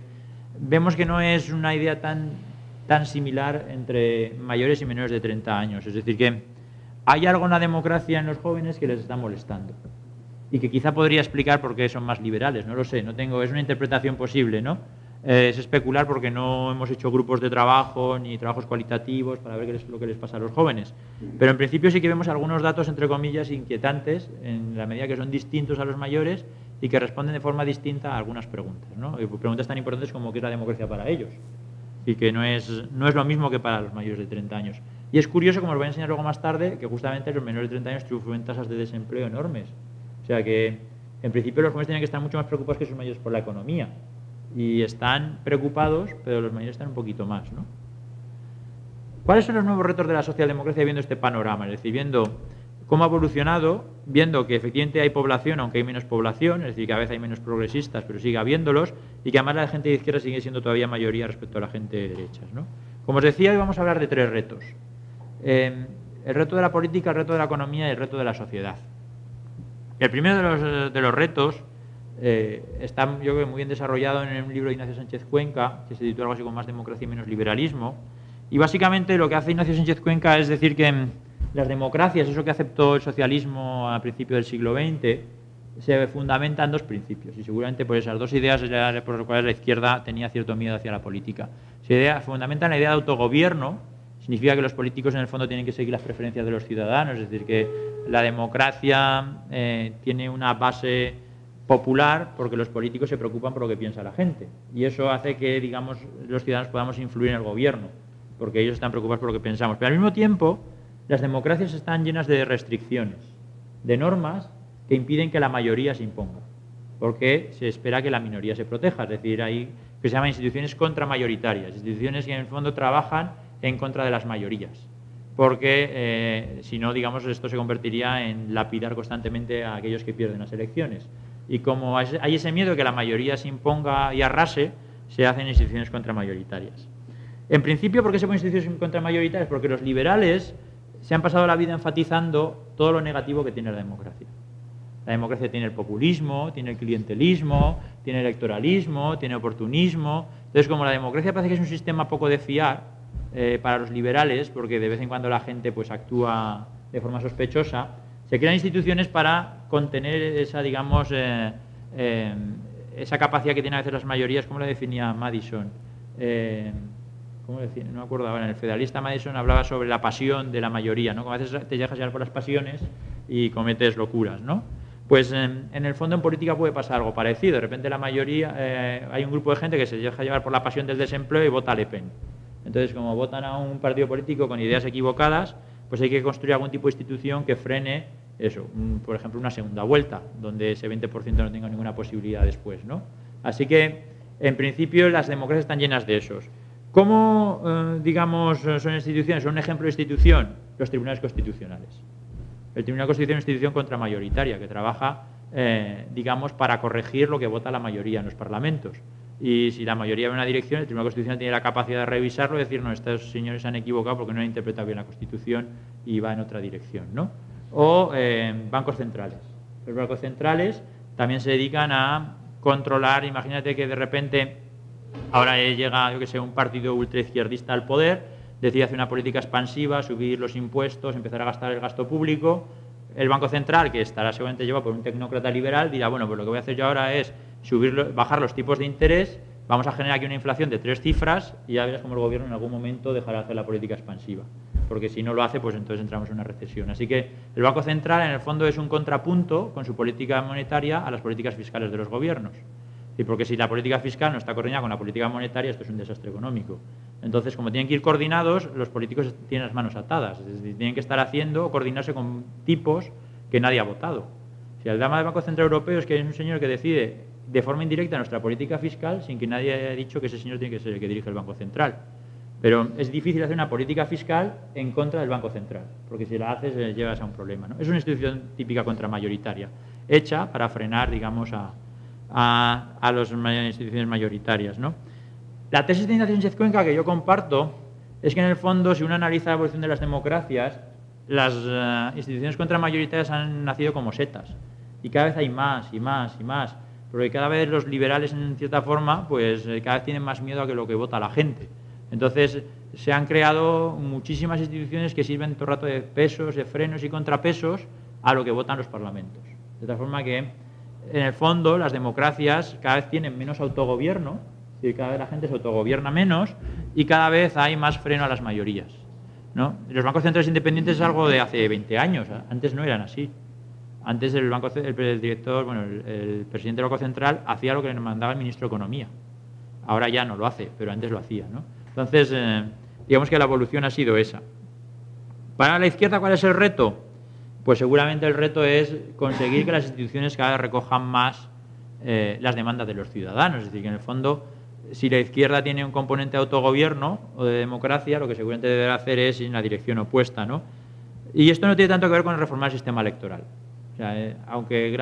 vemos que no es una idea tan similar entre mayores y menores de 30 años. Es decir, que hay algo en la democracia en los jóvenes que les está molestando y que quizá podría explicar por qué son más liberales. No lo sé, es una interpretación posible, ¿no? Es especular porque no hemos hecho grupos de trabajo ni trabajos cualitativos para ver qué es lo que les pasa a los jóvenes. Pero en principio sí que vemos algunos datos, entre comillas, inquietantes, en la medida que son distintos a los mayores y que responden de forma distinta a algunas preguntas, ¿no? Y preguntas tan importantes como qué es la democracia para ellos. Y que no es lo mismo que para los mayores de 30 años. Y es curioso, como os voy a enseñar luego más tarde, que justamente los menores de 30 años sufren tasas de desempleo enormes. O sea que, en principio, los jóvenes tienen que estar mucho más preocupados que sus mayores por la economía. Y están preocupados, pero los mayores están un poquito más, ¿no? ¿Cuáles son los nuevos retos de la socialdemocracia viendo este panorama? Es decir, viendo cómo ha evolucionado, viendo que efectivamente hay población, aunque hay menos población, es decir, que a veces hay menos progresistas, pero sigue habiéndolos, y que además la gente de izquierda sigue siendo todavía mayoría respecto a la gente de derechas, ¿no? Como os decía, hoy vamos a hablar de 3 retos. El reto de la política, el reto de la economía y el reto de la sociedad. El primero de los retos está, yo creo, muy bien desarrollado en un libro de Ignacio Sánchez Cuenca, que se titula algo así como Más democracia y menos liberalismo, y básicamente lo que hace Ignacio Sánchez Cuenca es decir que las democracias, eso que aceptó el socialismo a principios del siglo XX, se fundamenta en 2 principios, y seguramente por esas 2 ideas por las cuales la izquierda tenía cierto miedo hacia la política. Se fundamenta en la idea de autogobierno, significa que los políticos en el fondo tienen que seguir las preferencias de los ciudadanos, es decir, que la democracia tiene una base popular porque los políticos se preocupan por lo que piensa la gente, y eso hace que, digamos, los ciudadanos podamos influir en el gobierno, porque ellos están preocupados por lo que pensamos. Pero al mismo tiempo, las democracias están llenas de restricciones, de normas que impiden que la mayoría se imponga, porque se espera que la minoría se proteja. Es decir, hay que se llaman instituciones contramayoritarias, instituciones que en el fondo trabajan en contra de las mayorías, porque si no, digamos, esto se convertiría en lapidar constantemente a aquellos que pierden las elecciones. Y como hay ese miedo de que la mayoría se imponga y arrase, se hacen instituciones contramayoritarias. En principio, ¿por qué se ponen instituciones contramayoritarias? Porque los liberales se han pasado la vida enfatizando todo lo negativo que tiene la democracia. La democracia tiene el populismo, tiene el clientelismo, tiene el electoralismo, tiene oportunismo. Entonces, como la democracia parece que es un sistema poco de fiar para los liberales, porque de vez en cuando la gente pues actúa de forma sospechosa, se crean instituciones para contener esa, digamos, esa capacidad que tienen a veces las mayorías, como la definía Madison. ¿Cómo decir? No me acuerdo ahora. En el Federalista Madison hablaba sobre la pasión de la mayoría, ¿no? Como a veces te dejas llevar por las pasiones y cometes locuras, ¿no? Pues en el fondo en política puede pasar algo parecido. De repente la mayoría, hay un grupo de gente que se deja llevar por la pasión del desempleo y vota a Le Pen. Entonces, como votan a un partido político con ideas equivocadas, pues hay que construir algún tipo de institución que frene eso, por ejemplo, una segunda vuelta, donde ese 20% no tenga ninguna posibilidad después, ¿no? Así que, en principio, las democracias están llenas de esos. ¿Cómo, digamos, son instituciones? Son un ejemplo de institución, los tribunales constitucionales. El Tribunal Constitucional es una institución contramayoritaria que trabaja, digamos, para corregir lo que vota la mayoría en los parlamentos. Y si la mayoría va en una dirección, el Tribunal Constitucional tiene la capacidad de revisarlo y decir, no, estos señores se han equivocado porque no han interpretado bien la Constitución y va en otra dirección, ¿no? O bancos centrales. Los bancos centrales también se dedican a controlar. Imagínate que de repente ahora llega, yo que sé, un partido ultraizquierdista al poder, decide hacer una política expansiva, subir los impuestos, empezar a gastar el gasto público. El Banco Central, que estará seguramente llevado por un tecnócrata liberal, dirá, bueno, pues lo que voy a hacer yo ahora es bajar los tipos de interés, vamos a generar aquí una inflación de 3 cifras y ya verás cómo el gobierno en algún momento dejará de hacer la política expansiva. Porque si no lo hace, pues entonces entramos en una recesión. Así que el Banco Central, en el fondo, es un contrapunto con su política monetaria a las políticas fiscales de los gobiernos. Y porque si la política fiscal no está coordinada con la política monetaria, esto es un desastre económico. Entonces, como tienen que ir coordinados, los políticos tienen las manos atadas. Es decir, tienen que estar haciendo o coordinarse con tipos que nadie ha votado. Si el drama del Banco Central Europeo es que es un señor que decide de forma indirecta nuestra política fiscal sin que nadie haya dicho que ese señor tiene que ser el que dirige el Banco Central. Pero es difícil hacer una política fiscal en contra del Banco Central, porque si la haces llegas a un problema, ¿no? Es una institución típica contramayoritaria, hecha para frenar, digamos, a las instituciones mayoritarias, ¿no? La tesis de Ignacio Sánchez Cuenca que yo comparto es que en el fondo, si uno analiza la evolución de las democracias, las instituciones contramayoritarias han nacido como setas y cada vez hay más y más y más, porque cada vez los liberales en cierta forma pues cada vez tienen más miedo a que lo que vota la gente. Entonces se han creado muchísimas instituciones que sirven todo el rato de pesos, de frenos y contrapesos a lo que votan los parlamentos. De tal forma que en el fondo las democracias cada vez tienen menos autogobierno, es decir, cada vez la gente se autogobierna menos y cada vez hay más freno a las mayorías, ¿no? Los bancos centrales independientes es algo de hace 20 años, antes no eran así. Antes el director, bueno, el presidente del Banco Central hacía lo que le mandaba el ministro de Economía. Ahora ya no lo hace, pero antes lo hacía, ¿no? Entonces, digamos que la evolución ha sido esa. Para la izquierda, ¿cuál es el reto? Pues seguramente el reto es conseguir que las instituciones cada vez recojan más las demandas de los ciudadanos. Es decir, que en el fondo, si la izquierda tiene un componente de autogobierno o de democracia, lo que seguramente deberá hacer es ir en la dirección opuesta, ¿no? Y esto no tiene tanto que ver con reformar el sistema electoral. O sea, aunque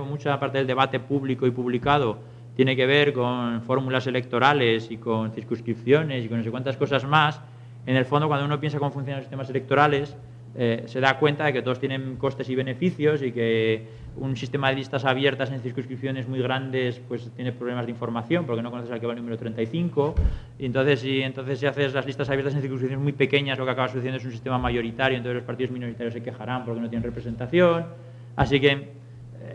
mucha parte del debate público y publicado tiene que ver con fórmulas electorales y con circunscripciones y con no sé cuántas cosas más, en el fondo cuando uno piensa cómo funcionan los sistemas electorales se da cuenta de que todos tienen costes y beneficios y que un sistema de listas abiertas en circunscripciones muy grandes pues tiene problemas de información porque no conoces al que va el número 35 y entonces si haces las listas abiertas en circunscripciones muy pequeñas lo que acaba sucediendo es un sistema mayoritario, entonces los partidos minoritarios se quejarán porque no tienen representación. Así que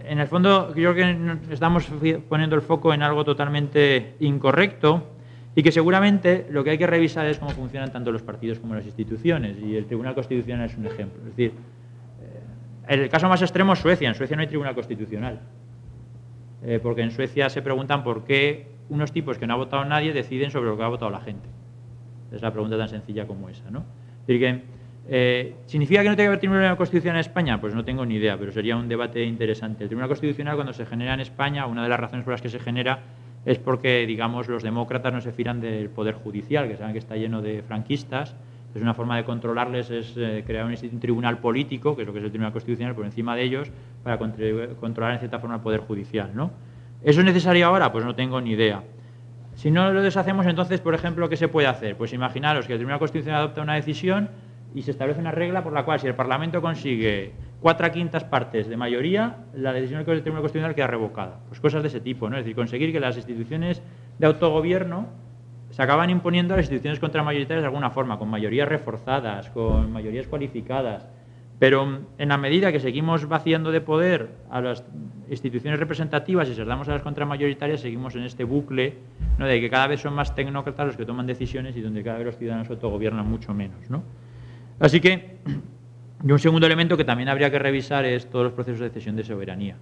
en el fondo creo que estamos poniendo el foco en algo totalmente incorrecto y que seguramente lo que hay que revisar es cómo funcionan tanto los partidos como las instituciones, y el Tribunal Constitucional es un ejemplo. Es decir, el caso más extremo es Suecia. En Suecia no hay Tribunal Constitucional, porque en Suecia se preguntan por qué unos tipos que no ha votado nadie deciden sobre lo que ha votado la gente. Es la pregunta tan sencilla como esa, ¿no? Es decir, que ¿significa que no tiene que haber Tribunal Constitucional en España? Pues no tengo ni idea, pero sería un debate interesante. El Tribunal Constitucional, cuando se genera en España, una de las razones por las que se genera es porque, digamos, los demócratas no se fían del Poder Judicial, que saben que está lleno de franquistas. Entonces, una forma de controlarles es crear un tribunal político, que es lo que es el Tribunal Constitucional, por encima de ellos, para controlar en cierta forma el Poder Judicial, ¿no? ¿Eso es necesario ahora? Pues no tengo ni idea. Si no lo deshacemos, entonces, por ejemplo, ¿qué se puede hacer? Pues imaginaros que el Tribunal Constitucional adopta una decisión y se establece una regla por la cual si el Parlamento consigue 4/5 partes de mayoría, la decisión del Tribunal Constitucional queda revocada. Pues cosas de ese tipo, ¿no? Es decir, conseguir que las instituciones de autogobierno se acaban imponiendo a las instituciones contramayoritarias de alguna forma, con mayorías reforzadas, con mayorías cualificadas, pero en la medida que seguimos vaciando de poder a las instituciones representativas y se las damos a las contramayoritarias, seguimos en este bucle, ¿no?, de que cada vez son más tecnócratas los que toman decisiones y donde cada vez los ciudadanos autogobiernan mucho menos, ¿no? Así que, y un segundo elemento que también habría que revisar es todos los procesos de cesión de soberanía.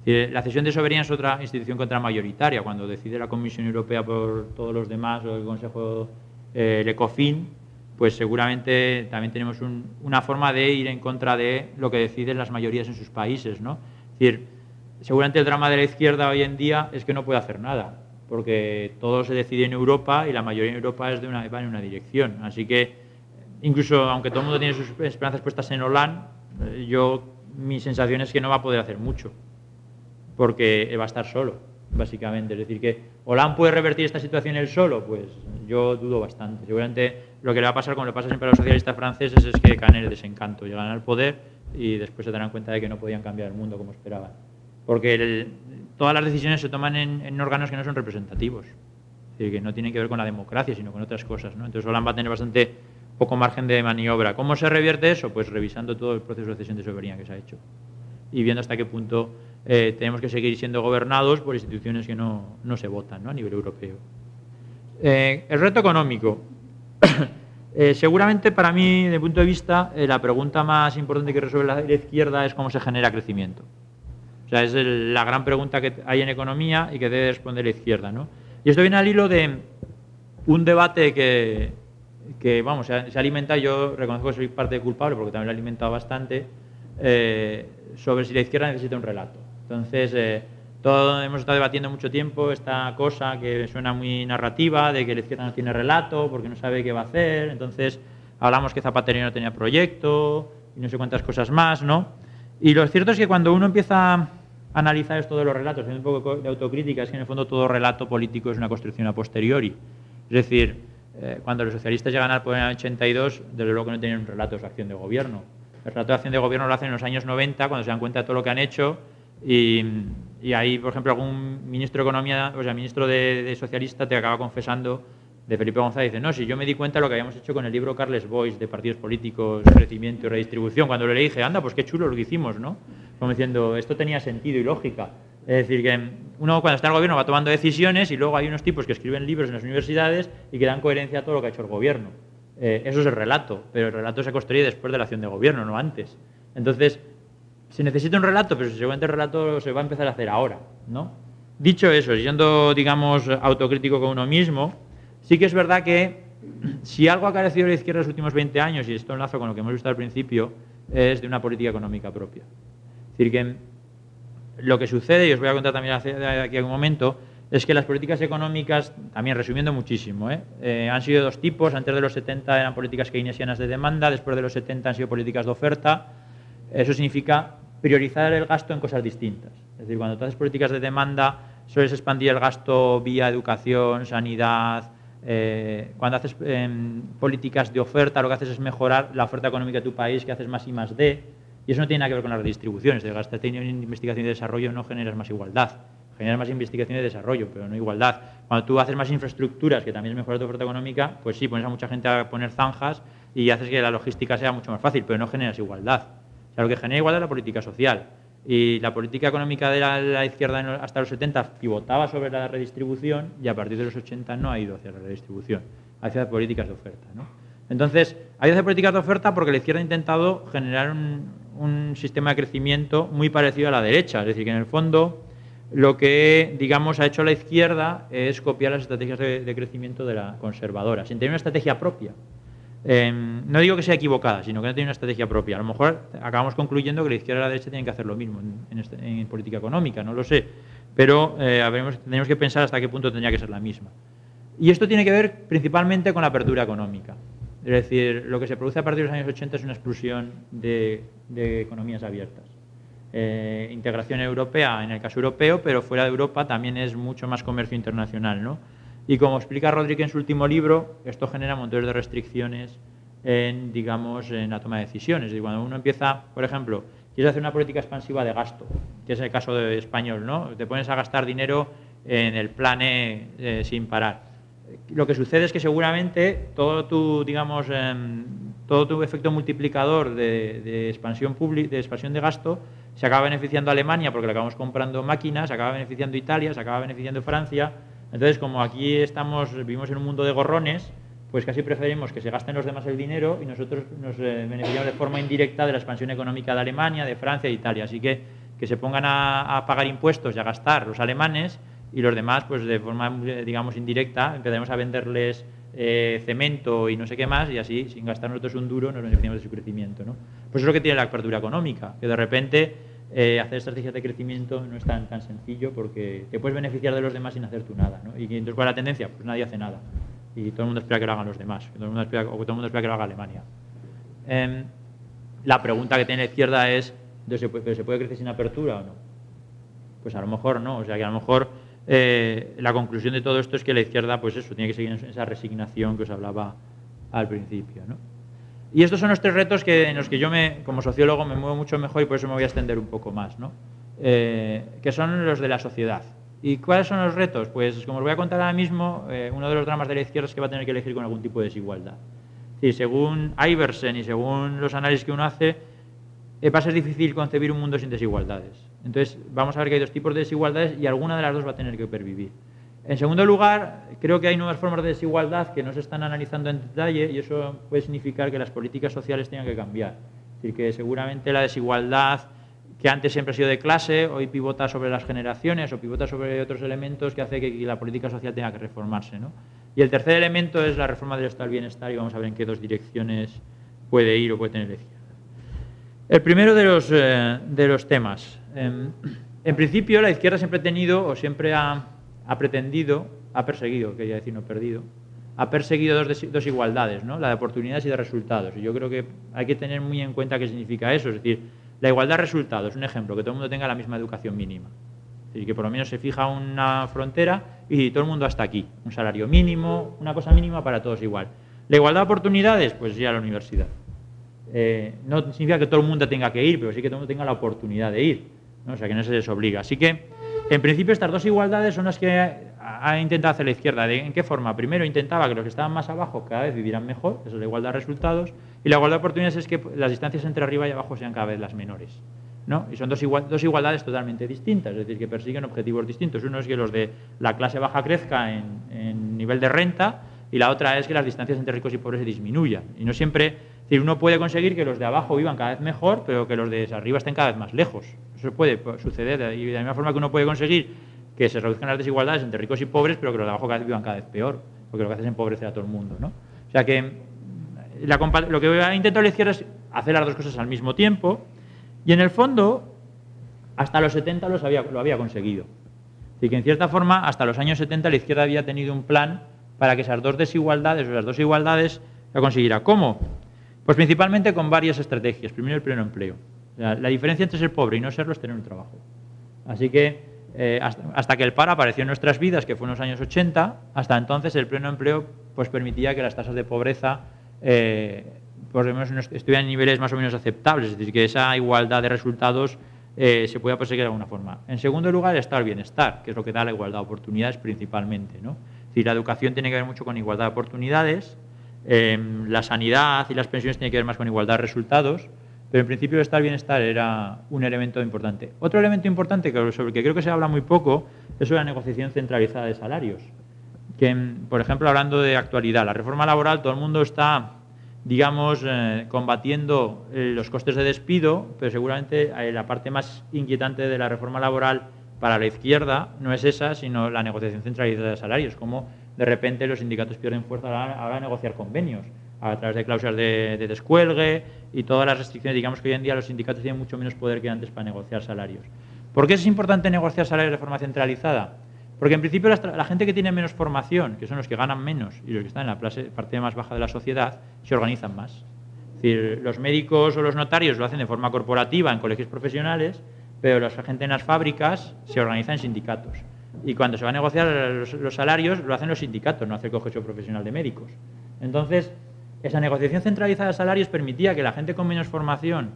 La cesión de soberanía es otra institución contramayoritaria. Cuando decide la Comisión Europea por todos los demás o el Consejo, el ECOFIN, pues seguramente también tenemos una forma de ir en contra de lo que deciden las mayorías en sus países, ¿no? Es decir, seguramente el drama de la izquierda hoy en día es que no puede hacer nada, porque todo se decide en Europa y la mayoría en Europa va en una dirección. Así que, incluso aunque todo el mundo tiene sus esperanzas puestas en Hollande, mi sensación es que no va a poder hacer mucho, porque va a estar solo, básicamente. Es decir, que Hollande puede revertir esta situación él solo, pues yo dudo bastante. Seguramente lo que le va a pasar, como le pasa siempre a los socialistas franceses, es que caen en el desencanto, llegan al poder y después se darán cuenta de que no podían cambiar el mundo como esperaban. Porque todas las decisiones se toman en órganos que no son representativos, es decir, que no tienen que ver con la democracia, sino con otras cosas, ¿no? Entonces Hollande va a tener bastante poco margen de maniobra. ¿Cómo se revierte eso? Pues revisando todo el proceso de cesión de soberanía que se ha hecho y viendo hasta qué punto tenemos que seguir siendo gobernados por instituciones que no se votan, ¿no?, a nivel europeo. El reto económico. Seguramente para mí, desde mi punto de vista, la pregunta más importante que resuelve la izquierda es cómo se genera crecimiento. O sea, es la gran pregunta que hay en economía y que debe responder la izquierda, ¿no? Y esto viene al hilo de un debate que vamos, se alimenta, yo reconozco que soy parte culpable porque también lo he alimentado bastante, sobre si la izquierda necesita un relato. Entonces, hemos estado debatiendo mucho tiempo esta cosa que suena muy narrativa, de que la izquierda no tiene relato porque no sabe qué va a hacer. Entonces, hablamos que Zapatero no tenía proyecto y no sé cuántas cosas más, ¿no? Y lo cierto es que cuando uno empieza a analizar esto de los relatos, haciendo un poco de autocrítica, es que en el fondo todo relato político es una construcción a posteriori. Es decir, cuando los socialistas llegan al poder en el 82, desde luego que no tenían un relato de su acción de gobierno. El relato de acción de gobierno lo hacen en los años 90, cuando se dan cuenta de todo lo que han hecho, y ahí, por ejemplo, algún ministro de Economía, o sea, ministro de socialista, te acaba confesando, de Felipe González, dice, no, si yo me di cuenta de lo que habíamos hecho con el libro Carles Boix de partidos políticos, crecimiento y redistribución, cuando le dije, anda, pues qué chulo lo que hicimos, ¿no? Como diciendo, esto tenía sentido y lógica. Es decir, que uno cuando está en el gobierno va tomando decisiones y luego hay unos tipos que escriben libros en las universidades y que dan coherencia a todo lo que ha hecho el gobierno. Eso es el relato, pero el relato se construye después de la acción de gobierno, no antes. Entonces, se necesita un relato, pero seguramente el relato se va a empezar a hacer ahora, ¿no? Dicho eso, siendo, digamos, autocrítico con uno mismo, sí que es verdad que si algo ha carecido de la izquierda en los últimos 20 años, y esto enlazo con lo que hemos visto al principio, es de una política económica propia. Es decir, que lo que sucede, y os voy a contar también de aquí a un momento, es que las políticas económicas, también resumiendo muchísimo, han sido de dos tipos. Antes de los 70 eran políticas keynesianas de demanda, después de los 70 han sido políticas de oferta. Eso significa priorizar el gasto en cosas distintas. Es decir, cuando tú haces políticas de demanda, sueles expandir el gasto vía educación, sanidad. Cuando haces políticas de oferta, lo que haces es mejorar la oferta económica de tu país, que haces más I+D. Y eso no tiene nada que ver con las redistribuciones. De gastar en investigación y desarrollo no generas más igualdad. Generas más investigación y desarrollo, pero no igualdad. Cuando tú haces más infraestructuras, que también es mejorar tu oferta económica, pues sí, pones a mucha gente a poner zanjas y haces que la logística sea mucho más fácil, pero no generas igualdad. O sea, lo que genera igualdad es la política social. Y la política económica de la izquierda hasta los 70 pivotaba sobre la redistribución y a partir de los 80 no ha ido hacia la redistribución, hacia políticas de oferta, ¿no? Entonces, ha ido hacia políticas de oferta porque la izquierda ha intentado generar un sistema de crecimiento muy parecido a la derecha. Es decir, que en el fondo lo que, digamos, ha hecho la izquierda es copiar las estrategias de crecimiento de la conservadora, sin tener una estrategia propia. No digo que sea equivocada, sino que no tiene una estrategia propia. A lo mejor acabamos concluyendo que la izquierda y la derecha tienen que hacer lo mismo en política económica, no lo sé. Pero tenemos que pensar hasta qué punto tendría que ser la misma. Y esto tiene que ver principalmente con la apertura económica. Es decir, lo que se produce a partir de los años 80 es una explosión de economías abiertas. Integración europea en el caso europeo, pero fuera de Europa también es mucho más comercio internacional, ¿no? Y como explica Rodríguez en su último libro, esto genera montones de restricciones en la toma de decisiones. Y cuando uno empieza, por ejemplo, quieres hacer una política expansiva de gasto, que es el caso de español, ¿no? Te pones a gastar dinero en el plane sin parar. Lo que sucede es que seguramente todo tu efecto multiplicador de expansión de gasto se acaba beneficiando a Alemania porque le acabamos comprando máquinas, se acaba beneficiando Italia, se acaba beneficiando Francia. Entonces, como aquí vivimos en un mundo de gorrones, pues casi preferimos que se gasten los demás el dinero y nosotros nos beneficiamos de forma indirecta de la expansión económica de Alemania, de Francia e Italia. Así que se pongan a pagar impuestos y a gastar los alemanes y los demás, pues de forma, digamos, indirecta, empezaremos a venderles cemento y no sé qué más, y así, sin gastar nosotros un duro, nos beneficiamos de su crecimiento, ¿no? Pues es lo que tiene la apertura económica, que de repente hacer estrategias de crecimiento no es tan sencillo porque te puedes beneficiar de los demás sin hacer tú nada, ¿no? Y entonces, ¿cuál es la tendencia? Pues nadie hace nada. Y todo el mundo espera que lo hagan los demás, todo el mundo espera que lo haga Alemania. La pregunta que tiene la izquierda es, ¿se puede crecer sin apertura o no? Pues a lo mejor no, o sea que a lo mejor la conclusión de todo esto es que la izquierda, pues eso, tiene que seguir en esa resignación que os hablaba al principio, ¿no? Y estos son los tres retos en los que yo, como sociólogo, me muevo mucho mejor y por eso me voy a extender un poco más, ¿no? Que son los de la sociedad. ¿Y cuáles son los retos? Pues, como os voy a contar ahora mismo, uno de los dramas de la izquierda es que va a tener que elegir con algún tipo de desigualdad. Es decir, según Iversen y según los análisis que uno hace, va a ser difícil concebir un mundo sin desigualdades. Entonces, vamos a ver que hay dos tipos de desigualdades y alguna de las dos va a tener que pervivir. En segundo lugar, creo que hay nuevas formas de desigualdad que no se están analizando en detalle y eso puede significar que las políticas sociales tengan que cambiar. Es decir, que seguramente la desigualdad que antes siempre ha sido de clase, hoy pivota sobre las generaciones o pivota sobre otros elementos que hace que la política social tenga que reformarse, ¿no? Y el tercer elemento es la reforma del estado del bienestar y vamos a ver en qué dos direcciones puede ir o puede tener la izquierda. El primero de los temas. En principio, la izquierda siempre ha tenido, o siempre ha pretendido, ha perseguido, quería decir, no perdido, ha perseguido dos igualdades, ¿no? La de oportunidades y de resultados. Y yo creo que hay que tener muy en cuenta qué significa eso. Es decir, la igualdad de resultados, un ejemplo, que todo el mundo tenga la misma educación mínima. Es decir, que por lo menos se fija una frontera y todo el mundo hasta aquí. Un salario mínimo, una cosa mínima para todos igual. La igualdad de oportunidades, pues ir a la universidad. No significa que todo el mundo tenga que ir, pero sí que todo el mundo tenga la oportunidad de ir, ¿no? O sea, que no se les obliga. Así que, en principio, estas dos igualdades son las que ha intentado hacer la izquierda. ¿En qué forma? Primero, intentaba que los que estaban más abajo cada vez vivieran mejor, eso es la igualdad de resultados, y la igualdad de oportunidades es que las distancias entre arriba y abajo sean cada vez las menores, ¿no? Y son dos igualdades totalmente distintas, es decir, que persiguen objetivos distintos. Uno es que los de la clase baja crezca en nivel de renta, y la otra es que las distancias entre ricos y pobres se disminuyan. Y no siempre, es decir, uno puede conseguir que los de abajo vivan cada vez mejor, pero que los de arriba estén cada vez más lejos. Eso puede suceder, y de la misma forma que uno puede conseguir que se reduzcan las desigualdades entre ricos y pobres, pero que los de abajo cada vez vivan cada vez peor, porque lo que hace es empobrecer a todo el mundo, ¿no? O sea que lo que ha intentado la izquierda es hacer las dos cosas al mismo tiempo, y en el fondo, hasta los 70 lo había conseguido. Así que en cierta forma, hasta los años 70 la izquierda había tenido un plan para que esas dos desigualdades, o las dos igualdades, lo consiguiera. ¿Cómo? Pues principalmente con varias estrategias. Primero, el pleno empleo. La diferencia entre ser pobre y no serlo es tener un trabajo. Así que hasta que el paro apareció en nuestras vidas, que fue en los años 80, hasta entonces el pleno empleo pues permitía que las tasas de pobreza por lo menos estuvieran en niveles más o menos aceptables, es decir, que esa igualdad de resultados se pueda perseguir de alguna forma. En segundo lugar, el estado del bienestar, que es lo que da la igualdad de oportunidades principalmente, ¿no? Es decir, la educación tiene que ver mucho con igualdad de oportunidades, la sanidad y las pensiones tienen que ver más con igualdad de resultados, pero en principio el estado del bienestar era un elemento importante. Otro elemento importante sobre el que creo que se habla muy poco es sobre la negociación centralizada de salarios. Que, por ejemplo, hablando de actualidad, la reforma laboral, todo el mundo está, digamos, combatiendo los costes de despido, pero seguramente la parte más inquietante de la reforma laboral para la izquierda no es esa, sino la negociación centralizada de salarios, como de repente los sindicatos pierden fuerza a la hora de negociar convenios, a través de cláusulas de descuelgue y todas las restricciones. Digamos que hoy en día los sindicatos tienen mucho menos poder que antes para negociar salarios. ¿Por qué es importante negociar salarios de forma centralizada? Porque en principio la gente que tiene menos formación, que son los que ganan menos y los que están en la parte más baja de la sociedad, se organizan más. Es decir, los médicos o los notarios lo hacen de forma corporativa en colegios profesionales, pero la gente en las fábricas se organiza en sindicatos. Y cuando se va a negociar los salarios, lo hacen los sindicatos, no hace el colegio profesional de médicos. Entonces, esa negociación centralizada de salarios permitía que la gente con menos formación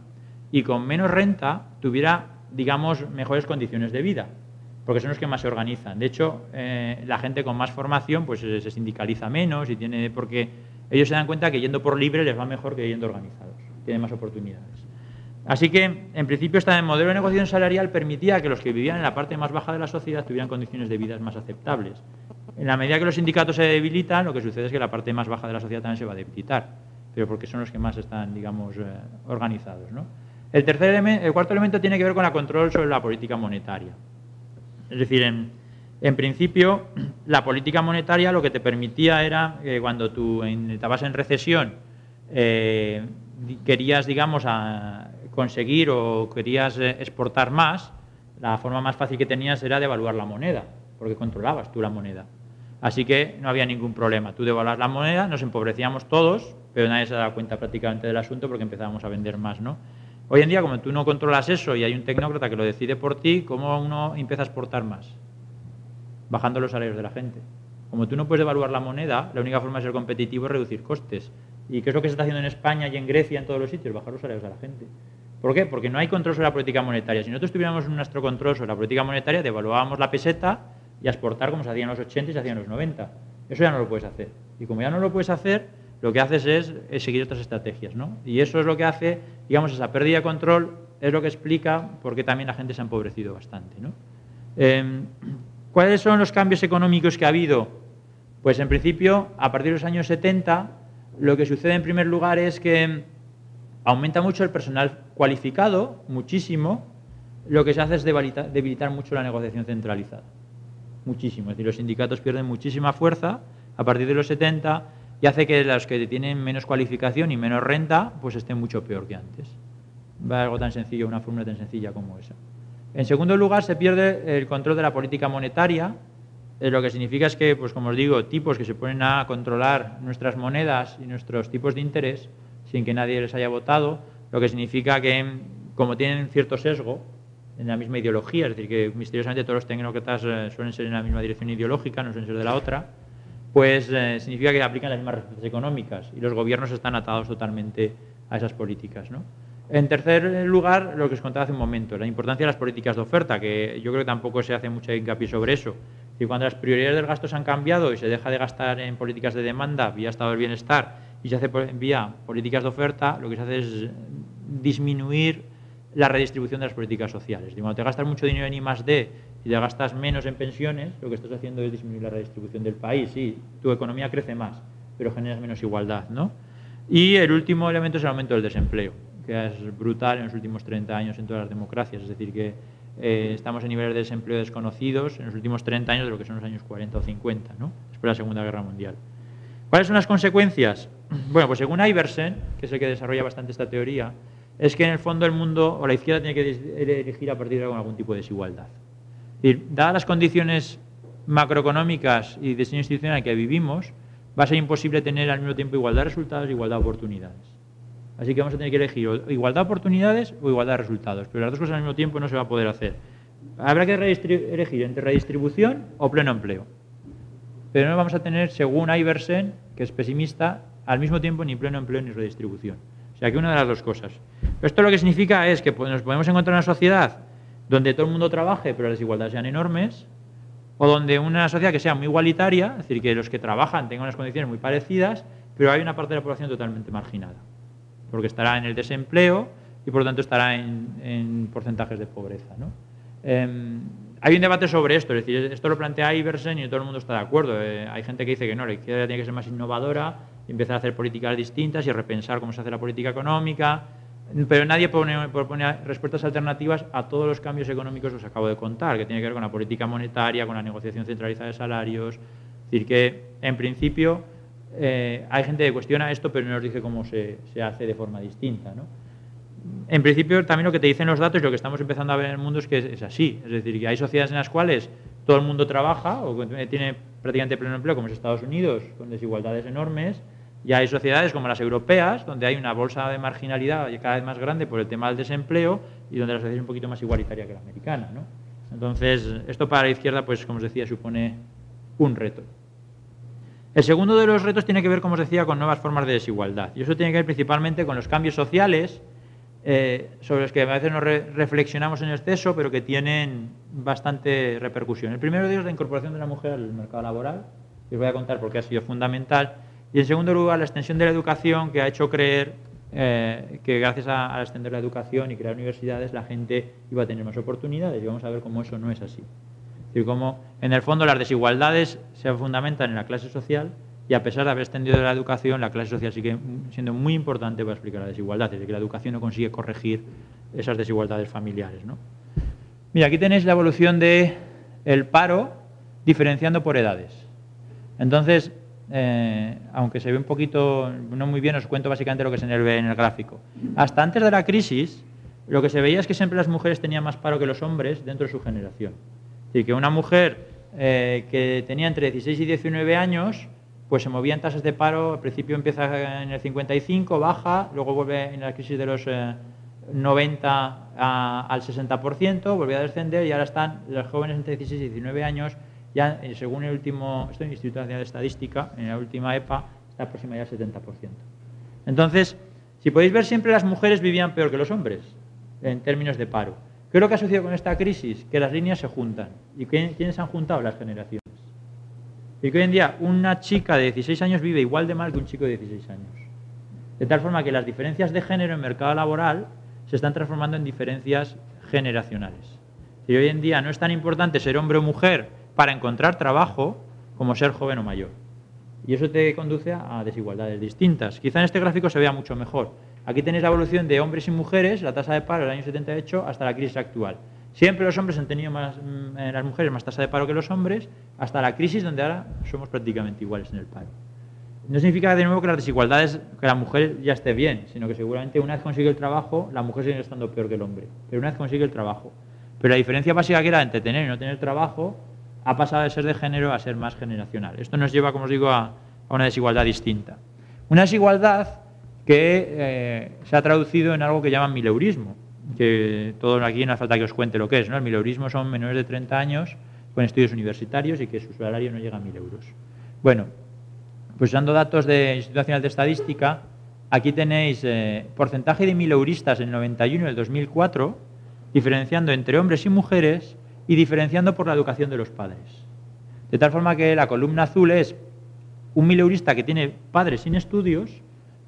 y con menos renta tuviera, digamos, mejores condiciones de vida, porque son los que más se organizan. De hecho, la gente con más formación pues se sindicaliza menos porque ellos se dan cuenta que yendo por libre les va mejor que yendo organizados, tienen más oportunidades. Así que, en principio, este modelo de negociación salarial permitía que los que vivían en la parte más baja de la sociedad tuvieran condiciones de vida más aceptables. En la medida que los sindicatos se debilitan, lo que sucede es que la parte más baja de la sociedad también se va a debilitar, pero porque son los que más están, digamos, organizados, ¿no? El cuarto elemento tiene que ver con el control sobre la política monetaria. Es decir, en principio, la política monetaria lo que te permitía era que cuando tú estabas en recesión querías, digamos, conseguir o querías exportar más, la forma más fácil que tenías era devaluar la moneda, porque controlabas tú la moneda. Así que no había ningún problema. Tú devaluabas la moneda, nos empobrecíamos todos, pero nadie se daba cuenta prácticamente del asunto porque empezábamos a vender más, ¿no? Hoy en día, como tú no controlas eso y hay un tecnócrata que lo decide por ti, ¿cómo uno empieza a exportar más? Bajando los salarios de la gente. Como tú no puedes devaluar la moneda, la única forma de ser competitivo es reducir costes. ¿Y qué es lo que se está haciendo en España y en Grecia, en todos los sitios? Bajar los salarios de la gente. ¿Por qué? Porque no hay control sobre la política monetaria. Si nosotros tuviéramos nuestro control sobre la política monetaria, devaluábamos la peseta y a exportar como se hacía en los 80 y se hacía en los 90. Eso ya no lo puedes hacer. Y como ya no lo puedes hacer, lo que haces es seguir otras estrategias, ¿no? Y eso es lo que hace, digamos, esa pérdida de control, es lo que explica por qué también la gente se ha empobrecido bastante, ¿no? ¿Cuáles son los cambios económicos que ha habido? Pues en principio, a partir de los años 70, lo que sucede en primer lugar es que aumenta mucho el personal cualificado, muchísimo. Lo que se hace es debilitar mucho la negociación centralizada. Muchísimo. Es decir, los sindicatos pierden muchísima fuerza a partir de los 70 y hace que los que tienen menos cualificación y menos renta pues estén mucho peor que antes. va algo tan sencillo, una fórmula tan sencilla como esa. En segundo lugar, se pierde el control de la política monetaria, lo que significa es que, pues como os digo, tipos que se ponen a controlar nuestras monedas y nuestros tipos de interés sin que nadie les haya votado, lo que significa que, como tienen cierto sesgo en la misma ideología, es decir, que misteriosamente todos los tecnócratas suelen ser en la misma dirección ideológica, no suelen ser de la otra, pues significa que aplican las mismas recetas económicas y los gobiernos están atados totalmente a esas políticas, ¿no? En tercer lugar, lo que os contaba hace un momento, la importancia de las políticas de oferta, que yo creo que tampoco se hace mucho hincapié sobre eso. Y cuando las prioridades del gasto se han cambiado y se deja de gastar en políticas de demanda vía estado del bienestar y se hace vía políticas de oferta, lo que se hace es disminuir la redistribución de las políticas sociales. Y cuando te gastas mucho dinero en I+D y te gastas menos en pensiones, lo que estás haciendo es disminuir la redistribución del país. Sí, tu economía crece más, pero generas menos igualdad, ¿no? Y el último elemento es el aumento del desempleo, que es brutal en los últimos 30 años en todas las democracias. Es decir, que estamos en niveles de desempleo desconocidos en los últimos 30 años de lo que son los años 40 o 50, ¿no? Después de la Segunda Guerra Mundial. ¿Cuáles son las consecuencias? Bueno, pues según Iversen, que es el que desarrolla bastante esta teoría, es que en el fondo el mundo o la izquierda tiene que elegir a partir de algún tipo de desigualdad. Es decir, dadas las condiciones macroeconómicas y diseño institucional que vivimos, va a ser imposible tener al mismo tiempo igualdad de resultados e igualdad de oportunidades. Así que vamos a tener que elegir igualdad de oportunidades o igualdad de resultados, pero las dos cosas al mismo tiempo no se va a poder hacer. Habrá que elegir entre redistribución o pleno empleo. Pero no vamos a tener, según Iversen, que es pesimista, al mismo tiempo ni pleno empleo ni redistribución. O sea que una de las dos cosas. Esto lo que significa es que nos podemos encontrar en una sociedad donde todo el mundo trabaje pero las desigualdades sean enormes, o donde una sociedad que sea muy igualitaria, es decir, que los que trabajan tengan unas condiciones muy parecidas, pero hay una parte de la población totalmente marginada, porque estará en el desempleo y por lo tanto estará en porcentajes de pobreza, ¿no? Hay un debate sobre esto, es decir, esto lo plantea Iversen y todo el mundo está de acuerdo. Hay gente que dice que no, la izquierda tiene que ser más innovadora y empezar a hacer políticas distintas y repensar cómo se hace la política económica, pero nadie propone respuestas alternativas a todos los cambios económicos que os acabo de contar, que tiene que ver con la política monetaria, con la negociación centralizada de salarios. Es decir, que en principio hay gente que cuestiona esto, pero no nos dice cómo se hace de forma distinta, ¿no? En principio, también lo que te dicen los datos y lo que estamos empezando a ver en el mundo es que es así. Es decir, que hay sociedades en las cuales todo el mundo trabaja o tiene prácticamente pleno empleo, como es Estados Unidos, con desigualdades enormes. Y hay sociedades como las europeas, donde hay una bolsa de marginalidad cada vez más grande por el tema del desempleo y donde la sociedad es un poquito más igualitaria que la americana, ¿no? Entonces, esto para la izquierda, pues como os decía, supone un reto. El segundo de los retos tiene que ver, como os decía, con nuevas formas de desigualdad. Y eso tiene que ver principalmente con los cambios sociales, sobre los que a veces nos reflexionamos en exceso, pero que tienen bastante repercusión. El primero de ellos es la incorporación de la mujer al mercado laboral, que os voy a contar por qué ha sido fundamental. Y en segundo lugar, la extensión de la educación, que ha hecho creer que gracias a extender la educación y crear universidades, la gente iba a tener más oportunidades. Y vamos a ver cómo eso no es así. Es decir, cómo en el fondo las desigualdades se fundamentan en la clase social, y a pesar de haber extendido la educación, la clase social sigue siendo muy importante para explicar la desigualdad, es decir, que la educación no consigue corregir esas desigualdades familiares, ¿no? Mira, aquí tenéis la evolución del paro diferenciando por edades. Entonces, aunque se ve un poquito, no muy bien, os cuento básicamente lo que se ve en el gráfico. Hasta antes de la crisis, lo que se veía es que siempre las mujeres tenían más paro que los hombres dentro de su generación. Es decir, que una mujer que tenía entre 16 y 19 años, pues se movía en tasas de paro. Al principio empieza en el 55, baja, luego vuelve en la crisis de los 90 al 60%, vuelve a descender y ahora están los jóvenes entre 16 y 19 años, ya según el último, esto es el Instituto Nacional de Estadística, en la última EPA, está aproximada ya al 70%. Entonces, si podéis ver, siempre las mujeres vivían peor que los hombres en términos de paro. ¿Qué es lo que ha sucedido con esta crisis? Que las líneas se juntan. ¿Y quiénes han juntado? Las generaciones. Y que hoy en día una chica de 16 años vive igual de mal que un chico de 16 años. De tal forma que las diferencias de género en el mercado laboral se están transformando en diferencias generacionales. Y hoy en día no es tan importante ser hombre o mujer para encontrar trabajo como ser joven o mayor. Y eso te conduce a desigualdades distintas. Quizá en este gráfico se vea mucho mejor. Aquí tenéis la evolución de hombres y mujeres, la tasa de paro del año 78 hasta la crisis actual. Siempre los hombres han tenido más, las mujeres más tasa de paro que los hombres, hasta la crisis donde ahora somos prácticamente iguales en el paro. No significa de nuevo que las desigualdades, que la mujer ya esté bien, sino que seguramente una vez consigue el trabajo, la mujer sigue estando peor que el hombre, pero una vez consigue el trabajo. Pero la diferencia básica que era entre tener y no tener trabajo ha pasado de ser de género a ser más generacional. Esto nos lleva, como os digo, a una desigualdad distinta. Una desigualdad que se ha traducido en algo que llaman mileurismo, que todo aquí no hace falta que os cuente lo que es, ¿no? El mileurismo son menores de 30 años con estudios universitarios y que su salario no llega a 1.000 euros. Bueno, pues usando datos del Instituto Nacional de Estadística, aquí tenéis porcentaje de mileuristas en el 91 y el 2004, diferenciando entre hombres y mujeres y diferenciando por la educación de los padres. De tal forma que la columna azul es un mileurista que tiene padres sin estudios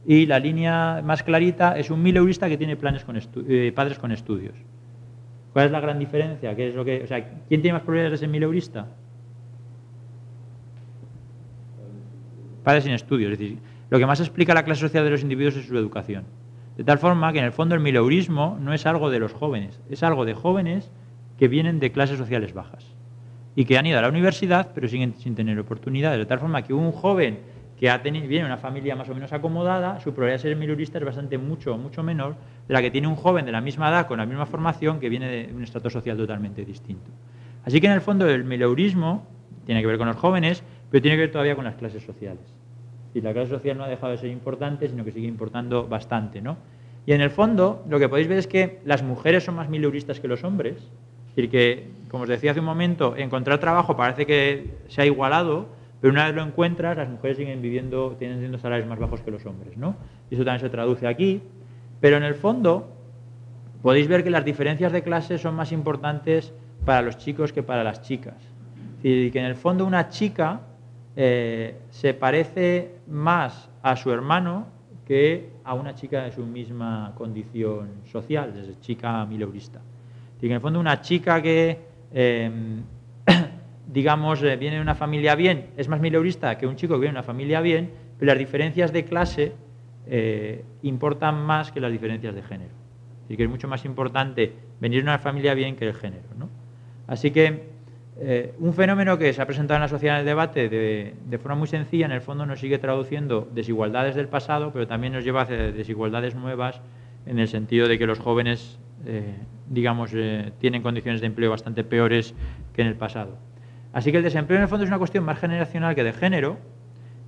y la línea más clarita es un mileurista que tiene padres con estudios. ¿Cuál es la gran diferencia? ¿Qué es lo que, o sea, ¿quién tiene más probabilidades de ser mileurista? Padres sin estudios. Es decir, lo que más explica la clase social de los individuos es su educación. De tal forma que en el fondo el mileurismo no es algo de los jóvenes, es algo de jóvenes que vienen de clases sociales bajas y que han ido a la universidad pero siguen sin tener oportunidades. De tal forma que un joven que viene de una familia más o menos acomodada, su probabilidad de ser mileurista es bastante mucho menor de la que tiene un joven de la misma edad con la misma formación que viene de un estrato social totalmente distinto. Así que en el fondo el mileurismo tiene que ver con los jóvenes, pero tiene que ver todavía con las clases sociales. Y la clase social no ha dejado de ser importante, sino que sigue importando bastante, ¿no? Y en el fondo lo que podéis ver es que las mujeres son más mileuristas que los hombres. Es decir, que, como os decía hace un momento, encontrar trabajo parece que se ha igualado, pero una vez lo encuentras, las mujeres siguen teniendo salarios más bajos que los hombres, ¿no? Y eso también se traduce aquí. Pero en el fondo podéis ver que las diferencias de clase son más importantes para los chicos que para las chicas. Es decir, que en el fondo una chica se parece más a su hermano que a una chica de su misma condición social, desde chica mileurista. Es decir, que en el fondo una chica que, digamos, viene de una familia bien, es más mileurista que un chico que viene de una familia bien, pero las diferencias de clase importan más que las diferencias de género. Es decir, que es mucho más importante venir de una familia bien que el género, ¿no? Así que un fenómeno que se ha presentado en la sociedad en el debate de forma muy sencilla, en el fondo nos sigue traduciendo desigualdades del pasado, pero también nos lleva hacia desigualdades nuevas en el sentido de que los jóvenes, digamos, tienen condiciones de empleo bastante peores que en el pasado. Así que el desempleo en el fondo es una cuestión más generacional que de género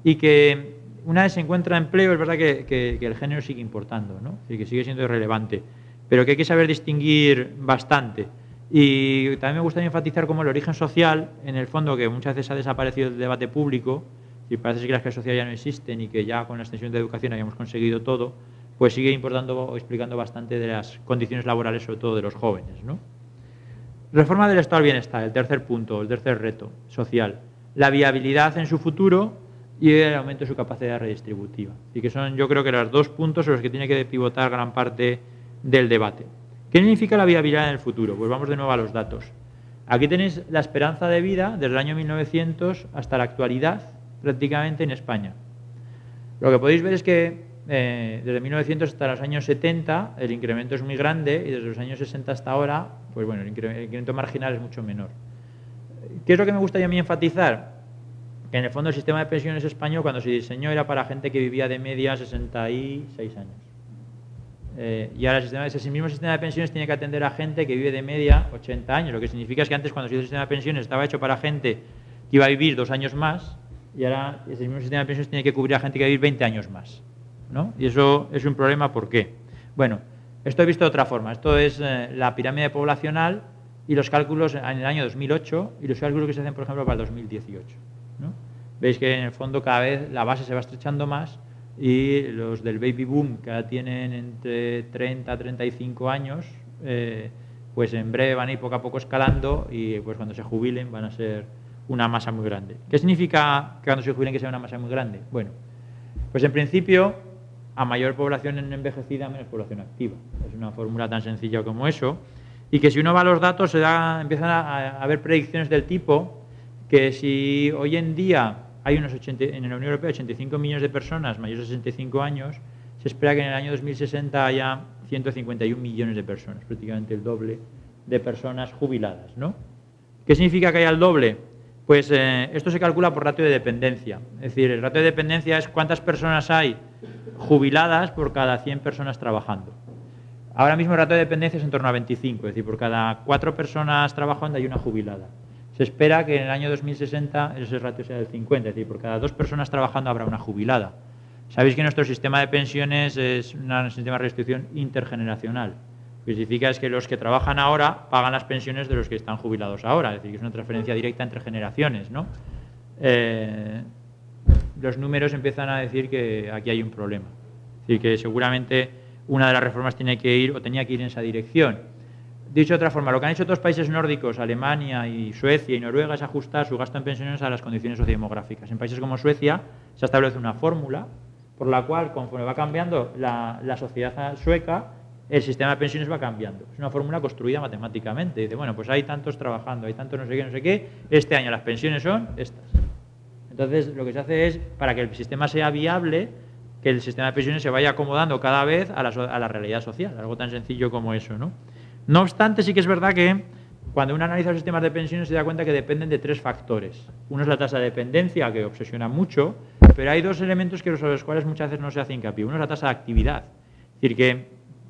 y que una vez se encuentra empleo es verdad que el género sigue importando, ¿no? Y que sigue siendo irrelevante, pero que hay que saber distinguir bastante. Y también me gustaría enfatizar como el origen social, en el fondo, que muchas veces ha desaparecido del debate público y parece que las clases sociales ya no existen y que ya con la extensión de educación habíamos conseguido todo, pues sigue importando o explicando bastante de las condiciones laborales, sobre todo de los jóvenes, ¿no? Reforma del estado del bienestar, el tercer punto, el tercer reto social. La viabilidad en su futuro y el aumento de su capacidad redistributiva. Y que son, yo creo que los dos puntos sobre los que tiene que pivotar gran parte del debate. ¿Qué significa la viabilidad en el futuro? Pues vamos de nuevo a los datos. Aquí tenéis la esperanza de vida desde el año 1900 hasta la actualidad, prácticamente en España. Lo que podéis ver es que desde 1900 hasta los años 70 el incremento es muy grande y desde los años 60 hasta ahora, pues bueno, el incremento marginal es mucho menor. ¿Qué es lo que me gustaría a mí enfatizar? Que en el fondo el sistema de pensiones español, cuando se diseñó, era para gente que vivía de media 66 años. Y ahora ese mismo sistema de pensiones tiene que atender a gente que vive de media 80 años, lo que significa es que antes, cuando se hizo el sistema de pensiones, estaba hecho para gente que iba a vivir 2 años más, y ahora ese mismo sistema de pensiones tiene que cubrir a gente que va a vivir 20 años más, ¿no? Y eso es un problema. ¿Por qué? Bueno, esto he visto de otra forma. Esto es la pirámide poblacional y los cálculos en el año 2008 y los cálculos que se hacen, por ejemplo, para el 2018, ¿no? Veis que en el fondo cada vez la base se va estrechando más y los del baby boom, que ahora tienen entre 30 a 35 años, pues en breve van a ir poco a poco escalando y pues cuando se jubilen van a ser una masa muy grande. ¿Qué significa que cuando se jubilen que sea una masa muy grande? Bueno, pues en principio, a mayor población envejecida, menos población activa. Es una fórmula tan sencilla como eso. Y que si uno va a los datos, empiezan a haber predicciones del tipo que si hoy en día hay en la Unión Europea 85 millones de personas mayores de 65 años, se espera que en el año 2060 haya 151 millones de personas, prácticamente el doble de personas jubiladas, ¿no? ¿Qué significa que haya el doble? Pues esto se calcula por ratio de dependencia. Es decir, el ratio de dependencia es cuántas personas hay jubiladas por cada 100 personas trabajando. Ahora mismo el ratio de dependencia es en torno a 25, es decir, por cada 4 personas trabajando hay una jubilada. Se espera que en el año 2060 ese ratio sea del 50, es decir, por cada 2 personas trabajando habrá una jubilada. Sabéis que nuestro sistema de pensiones es un sistema de restitución intergeneracional. Lo que significa es que los que trabajan ahora pagan las pensiones de los que están jubilados ahora, es decir, que es una transferencia directa entre generaciones, ¿no? Los números empiezan a decir que aquí hay un problema. Es decir, que seguramente una de las reformas tiene que ir o tenía que ir en esa dirección. Dicho de otra forma, lo que han hecho otros países nórdicos, Alemania y Suecia y Noruega, es ajustar su gasto en pensiones a las condiciones sociodemográficas. En países como Suecia se establece una fórmula por la cual, conforme va cambiando la sociedad sueca, el sistema de pensiones va cambiando. Es una fórmula construida matemáticamente. Dice, bueno, pues hay tantos trabajando, hay tantos no sé qué, este año las pensiones son estas. Entonces, lo que se hace es, para que el sistema sea viable, que el sistema de pensiones se vaya acomodando cada vez a la realidad social, algo tan sencillo como eso, ¿no? No obstante, sí que es verdad que cuando uno analiza los sistemas de pensiones se da cuenta que dependen de 3 factores. Uno es la tasa de dependencia, que obsesiona mucho, pero hay 2 elementos sobre los cuales muchas veces no se hace hincapié. Uno es la tasa de actividad, es decir, que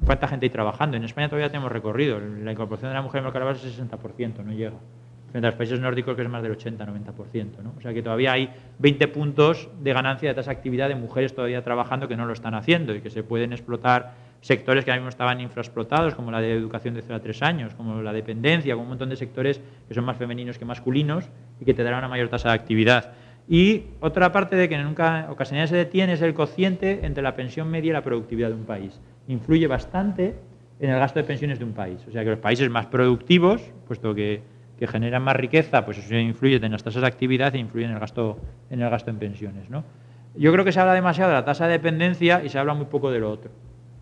cuánta gente hay trabajando. En España todavía tenemos recorrido, la incorporación de la mujer en el mercado laboral es el 60%, no llega. Frente a los países nórdicos que es más del 80-90%, ¿no? O sea que todavía hay 20 puntos de ganancia de tasa de actividad de mujeres todavía trabajando que no lo están haciendo y que se pueden explotar sectores que ahora mismo estaban infraexplotados, como la de educación de 0 a 3 años, como la dependencia, como un montón de sectores que son más femeninos que masculinos y que te darán una mayor tasa de actividad. Y otra parte de que nunca ocasionalmente se detiene es el cociente entre la pensión media y la productividad de un país. Influye bastante en el gasto de pensiones de un país. O sea que los países más productivos, puesto que generan más riqueza, pues eso influye en las tasas de actividad e influye en el gasto en pensiones, ¿no? Yo creo que se habla demasiado de la tasa de dependencia y se habla muy poco de lo otro.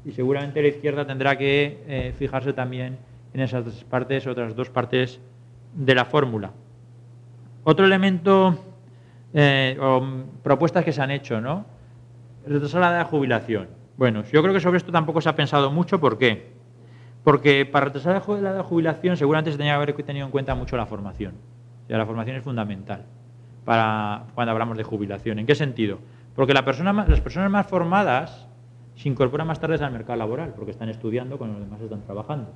Y seguramente la izquierda tendrá que fijarse también en esas otras 2 partes de la fórmula. Otro elemento o propuestas que se han hecho, ¿no? Retrasar la edad de jubilación. Bueno, yo creo que sobre esto tampoco se ha pensado mucho. ¿Por qué? Porque para retrasar la edad de jubilación seguramente se tenía que haber tenido en cuenta mucho la formación. O sea, la formación es fundamental para cuando hablamos de jubilación. ¿En qué sentido? Porque las personas más formadas se incorporan más tarde al mercado laboral, porque están estudiando cuando los demás están trabajando.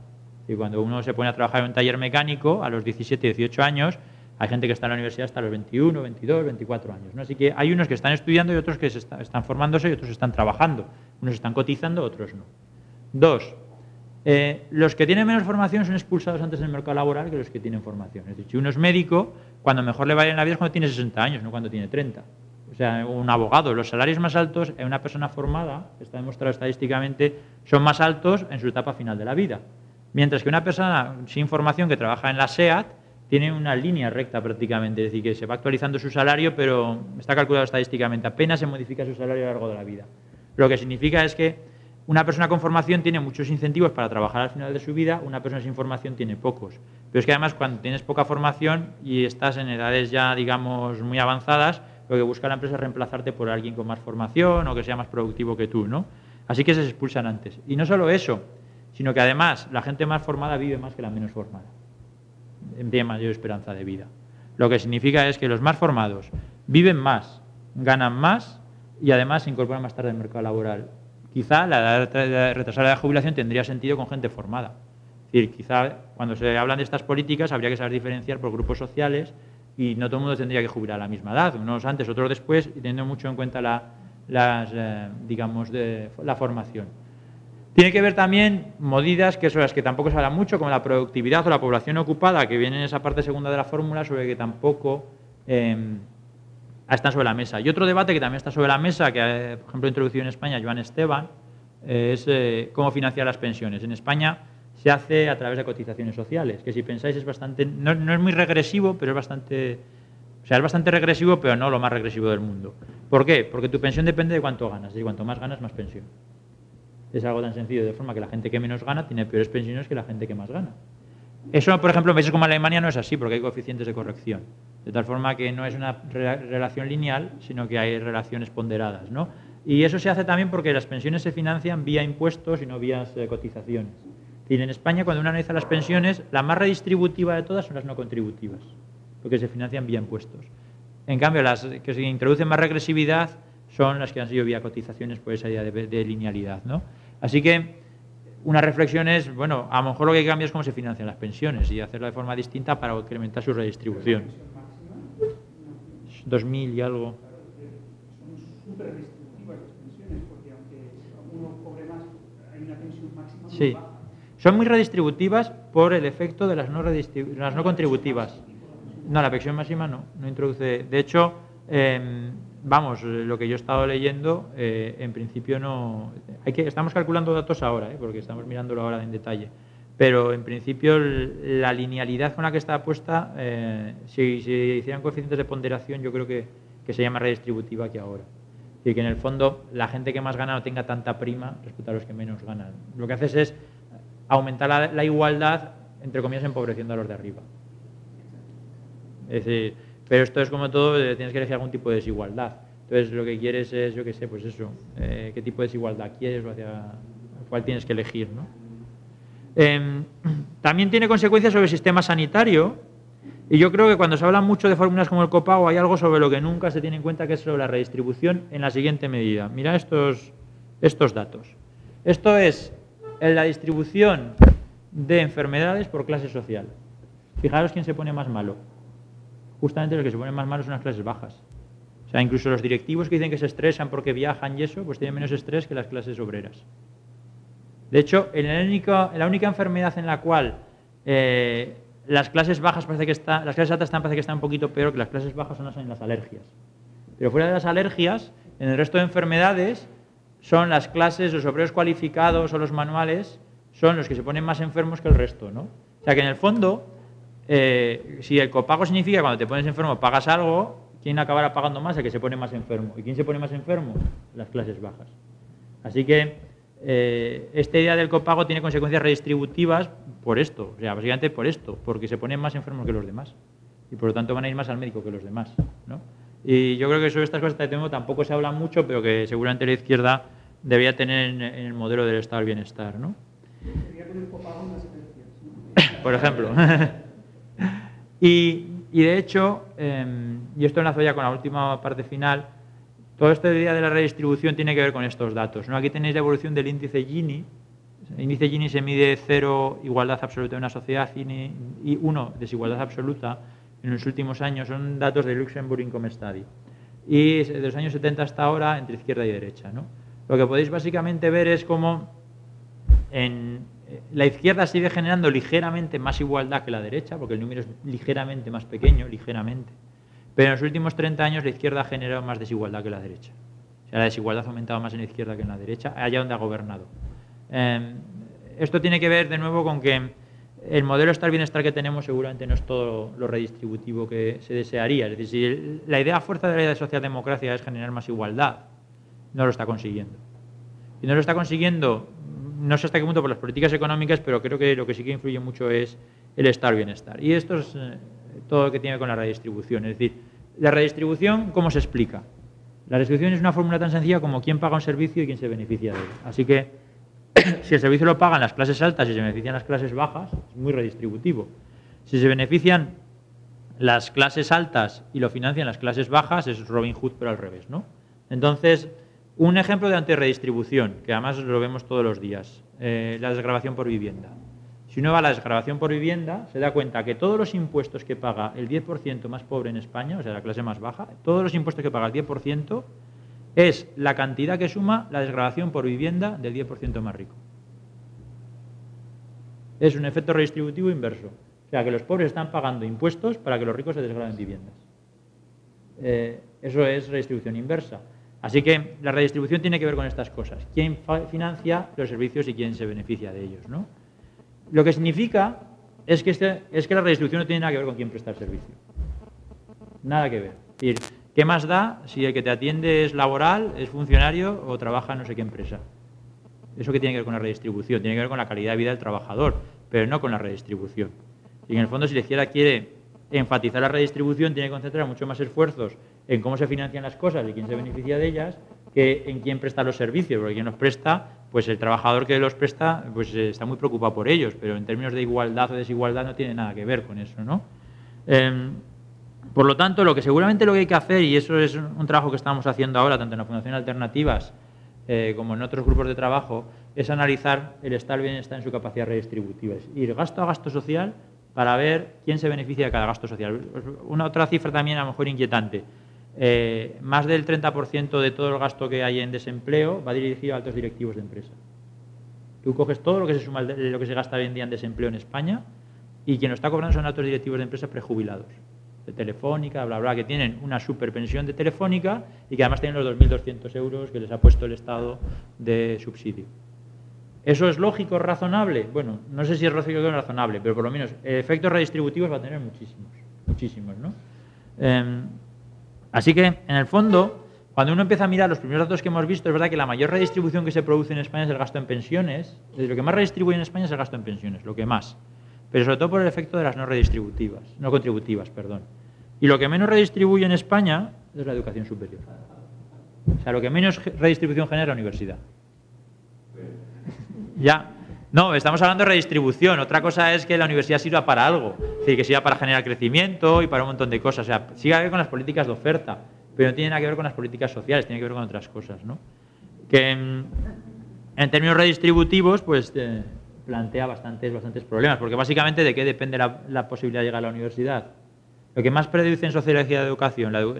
Y cuando uno se pone a trabajar en un taller mecánico, a los 17, 18 años, hay gente que está en la universidad hasta los 21, 22, 24 años, ¿no? Así que hay unos que están estudiando y otros que están formándose y otros están trabajando. Unos están cotizando, otros no. 2. Los que tienen menos formación son expulsados antes del mercado laboral que los que tienen formación. Es decir, si uno es médico, cuando mejor le vaya en la vida es cuando tiene 60 años, no cuando tiene 30. O sea, un abogado, los salarios más altos en una persona formada, está demostrado estadísticamente, son más altos en su etapa final de la vida. Mientras que una persona sin formación que trabaja en la SEAT tiene una línea recta prácticamente, es decir, que se va actualizando su salario, pero está calculado estadísticamente, apenas se modifica su salario a lo largo de la vida. Lo que significa es que una persona con formación tiene muchos incentivos para trabajar al final de su vida, una persona sin formación tiene pocos. Pero es que además cuando tienes poca formación y estás en edades ya, digamos, muy avanzadas, lo que busca la empresa es reemplazarte por alguien con más formación o que sea más productivo que tú, ¿no? Así que se expulsan antes. Y no solo eso, sino que además la gente más formada vive más que la menos formada. Tiene mayor esperanza de vida. Lo que significa es que los más formados viven más, ganan más y además se incorporan más tarde al mercado laboral. Quizá la edad de retrasar la jubilación tendría sentido con gente formada. Es decir, quizá cuando se hablan de estas políticas habría que saber diferenciar por grupos sociales y no todo el mundo tendría que jubilar a la misma edad, unos antes, otros después, y teniendo mucho en cuenta la formación. Tiene que ver también medidas que son las que tampoco se habla mucho, como la productividad o la población ocupada, que viene en esa parte segunda de la fórmula, sobre que tampoco están sobre la mesa. Y otro debate que también está sobre la mesa, que por ejemplo ha introducido en España Joan Esteban, es cómo financiar las pensiones. En España se hace a través de cotizaciones sociales, que si pensáis es bastante, no es muy regresivo, pero es bastante regresivo, pero no lo más regresivo del mundo. ¿Por qué? Porque tu pensión depende de cuánto ganas, y cuanto más ganas, más pensión. Es algo tan sencillo, de forma que la gente que menos gana tiene peores pensiones que la gente que más gana. Eso, por ejemplo, en países como Alemania no es así, porque hay coeficientes de corrección. De tal forma que no es una relación lineal, sino que hay relaciones ponderadas, ¿no? Y eso se hace también porque las pensiones se financian vía impuestos y no vía cotizaciones. Y en España, cuando uno analiza las pensiones, la más redistributiva de todas son las no contributivas. porque se financian vía impuestos. En cambio, las que se introducen más regresividad son las que han sido vía cotizaciones por esa idea de linealidad, ¿no? Así que una reflexión es, bueno, a lo mejor lo que cambia es cómo se financian las pensiones y hacerlo de forma distinta para incrementar su redistribución. 2.000 y algo. Son súper distributivas las pensiones, porque aunque uno cobre más, hay una pensión máxima. Sí, son muy redistributivas por el efecto de las no contributivas. No, la pensión máxima no introduce. De hecho, vamos, lo que yo he estado leyendo, en principio no. Estamos calculando datos ahora, porque estamos mirándolo ahora en detalle. Pero en principio la linealidad con la que está puesta, si se hicieran coeficientes de ponderación, yo creo que sería más redistributiva que ahora. Es decir, que en el fondo la gente que más gana no tenga tanta prima respecto a los que menos ganan. Lo que haces es aumentar la igualdad, entre comillas, empobreciendo a los de arriba. Es decir, pero esto es como todo, tienes que elegir algún tipo de desigualdad. Entonces lo que quieres es, yo qué sé, pues eso, qué tipo de desigualdad quieres o hacia cuál tienes que elegir, ¿no? También tiene consecuencias sobre el sistema sanitario, y yo creo que cuando se habla mucho de fórmulas como el copago hay algo sobre lo que nunca se tiene en cuenta, que es sobre la redistribución en la siguiente medida. Mira estos datos. Esto es la distribución de enfermedades por clase social. Fijaros quién se pone más malo. Justamente los que se ponen más malos son las clases bajas. O sea, incluso los directivos que dicen que se estresan porque viajan y eso, pues tienen menos estrés que las clases obreras. De hecho, la única enfermedad en la cual las clases bajas las clases altas parece que están un poquito peor que las clases bajas son las alergias. Pero fuera de las alergias, en el resto de enfermedades, son las clases, los obreros cualificados o los manuales, son los que se ponen más enfermos que el resto, ¿no? O sea que en el fondo, si el copago significa que cuando te pones enfermo pagas algo, ¿quién acabará pagando más? El que se pone más enfermo. ¿Y quién se pone más enfermo? Las clases bajas. Así que esta idea del copago tiene consecuencias redistributivas por esto, o sea, básicamente por esto, porque se ponen más enfermos que los demás y por lo tanto van a ir más al médico que los demás, ¿no? Y yo creo que sobre estas cosas tampoco se habla mucho, pero que seguramente la izquierda debería tener en el modelo del estado del bienestar, ¿no? Por ejemplo. y de hecho, y esto enlazo ya con la última parte final, todo esta idea de la redistribución tiene que ver con estos datos, ¿no? Aquí tenéis la evolución del índice Gini. El índice Gini se mide 0, igualdad absoluta de una sociedad, y 1, desigualdad absoluta en los últimos años. Son datos de Luxembourg Income Study. Y de los años 70 hasta ahora, entre izquierda y derecha, ¿no? Lo que podéis básicamente ver es cómo la izquierda sigue generando ligeramente más igualdad que la derecha, porque el número es ligeramente más pequeño, ligeramente. Pero en los últimos 30 años la izquierda ha generado más desigualdad que la derecha. O sea, la desigualdad ha aumentado más en la izquierda que en la derecha, allá donde ha gobernado. Esto tiene que ver de nuevo con que el modelo de bienestar que tenemos seguramente no es todo lo redistributivo que se desearía. Es decir, si la idea fuerza de la idea de socialdemocracia es generar más igualdad, no lo está consiguiendo. Y no lo está consiguiendo, no sé hasta qué punto por las políticas económicas, pero creo que lo que sí que influye mucho es el estado del bienestar. Y esto es todo lo que tiene que ver con la redistribución. Es decir, la redistribución, ¿cómo se explica? La redistribución es una fórmula tan sencilla como quién paga un servicio y quién se beneficia de él. Así que, si el servicio lo pagan las clases altas y se benefician las clases bajas, es muy redistributivo. Si se benefician las clases altas y lo financian las clases bajas, es Robin Hood, pero al revés, ¿no? Entonces, un ejemplo de antirredistribución, que además lo vemos todos los días, la desgravación por vivienda. Si uno va a la desgravación por vivienda, se da cuenta que todos los impuestos que paga el 10% más pobre en España, o sea, la clase más baja, todos los impuestos que paga el 10% es la cantidad que suma la desgravación por vivienda del 10% más rico. Es un efecto redistributivo inverso. O sea, que los pobres están pagando impuestos para que los ricos se desgraven viviendas. Eso es redistribución inversa. Así que la redistribución tiene que ver con estas cosas. ¿Quién financia los servicios y quién se beneficia de ellos, ¿no? Lo que significa es que la redistribución no tiene nada que ver con quién presta el servicio. Nada que ver. Es decir, ¿qué más da si el que te atiende es laboral, es funcionario o trabaja en no sé qué empresa? ¿Eso qué tiene que ver con la redistribución? Tiene que ver con la calidad de vida del trabajador, pero no con la redistribución. Y en el fondo, si la izquierda quiere enfatizar la redistribución, tiene que concentrar mucho más esfuerzos en cómo se financian las cosas y quién se beneficia de ellas que en quién presta los servicios, porque quien los presta, pues el trabajador que los presta, pues está muy preocupado por ellos, pero en términos de igualdad o desigualdad no tiene nada que ver con eso, ¿no? Por lo tanto, lo que hay que hacer, y eso es un trabajo que estamos haciendo ahora, tanto en la Fundación Alternativas como en otros grupos de trabajo, es analizar el estado del bienestar en su capacidad redistributiva. Es ir gasto a gasto social para ver quién se beneficia de cada gasto social. Una otra cifra también a lo mejor inquietante. Más del 30% de todo el gasto que hay en desempleo va dirigido a altos directivos de empresa. Tú coges todo lo que se suma, lo que se gasta hoy en día en desempleo en España, y quien lo está cobrando son altos directivos de empresas prejubilados, de Telefónica, bla, bla, que tienen una superpensión de Telefónica y que además tienen los 2.200 euros que les ha puesto el Estado de subsidio. ¿Eso es lógico, razonable? Bueno, no sé si es lógico o razonable, pero por lo menos efectos redistributivos va a tener muchísimos, ¿no? Así que, en el fondo, cuando uno empieza a mirar los primeros datos que hemos visto, es verdad que la mayor redistribución que se produce en España es el gasto en pensiones. Lo que más redistribuye en España es el gasto en pensiones, lo que más. Pero sobre todo por el efecto de las no contributivas. Y lo que menos redistribuye en España es la educación superior. O sea, lo que menos redistribución genera la universidad. Ya. No, estamos hablando de redistribución. Otra cosa es que la universidad sirva para algo. Es decir, que sirva para generar crecimiento y para un montón de cosas. O sea, sí que ver con las políticas de oferta, pero no tiene nada que ver con las políticas sociales, tiene que ver con otras cosas, ¿no? Que en términos redistributivos, pues plantea bastantes problemas, porque básicamente ¿de qué depende la posibilidad de llegar a la universidad? Lo que más predice en sociología de educación, los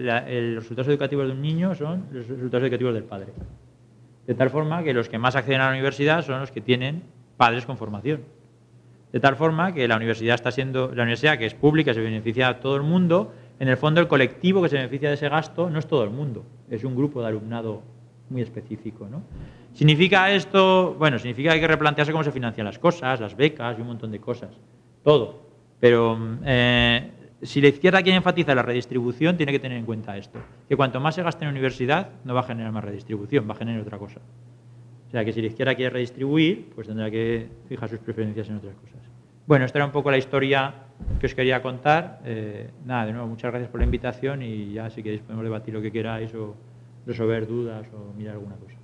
resultados educativos de un niño son los resultados educativos del padre. De tal forma que los que más acceden a la universidad son los que tienen padres con formación. De tal forma que la universidad que es pública, se beneficia a todo el mundo. En el fondo, el colectivo que se beneficia de ese gasto no es todo el mundo, es un grupo de alumnado muy específico, ¿no? ¿Significa esto? Bueno, significa que hay que replantearse cómo se financian las cosas, las becas y un montón de cosas. Todo. Pero si la izquierda quiere enfatizar la redistribución, tiene que tener en cuenta esto. Que cuanto más se gaste en universidad, no va a generar más redistribución, va a generar otra cosa. O sea, que si la izquierda quiere redistribuir, pues tendrá que fijar sus preferencias en otras cosas. Bueno, esta era un poco la historia que os quería contar. Nada, de nuevo, muchas gracias por la invitación y ya si queréis podemos debatir lo que queráis o resolver dudas o mirar alguna cosa.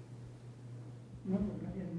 No, gracias.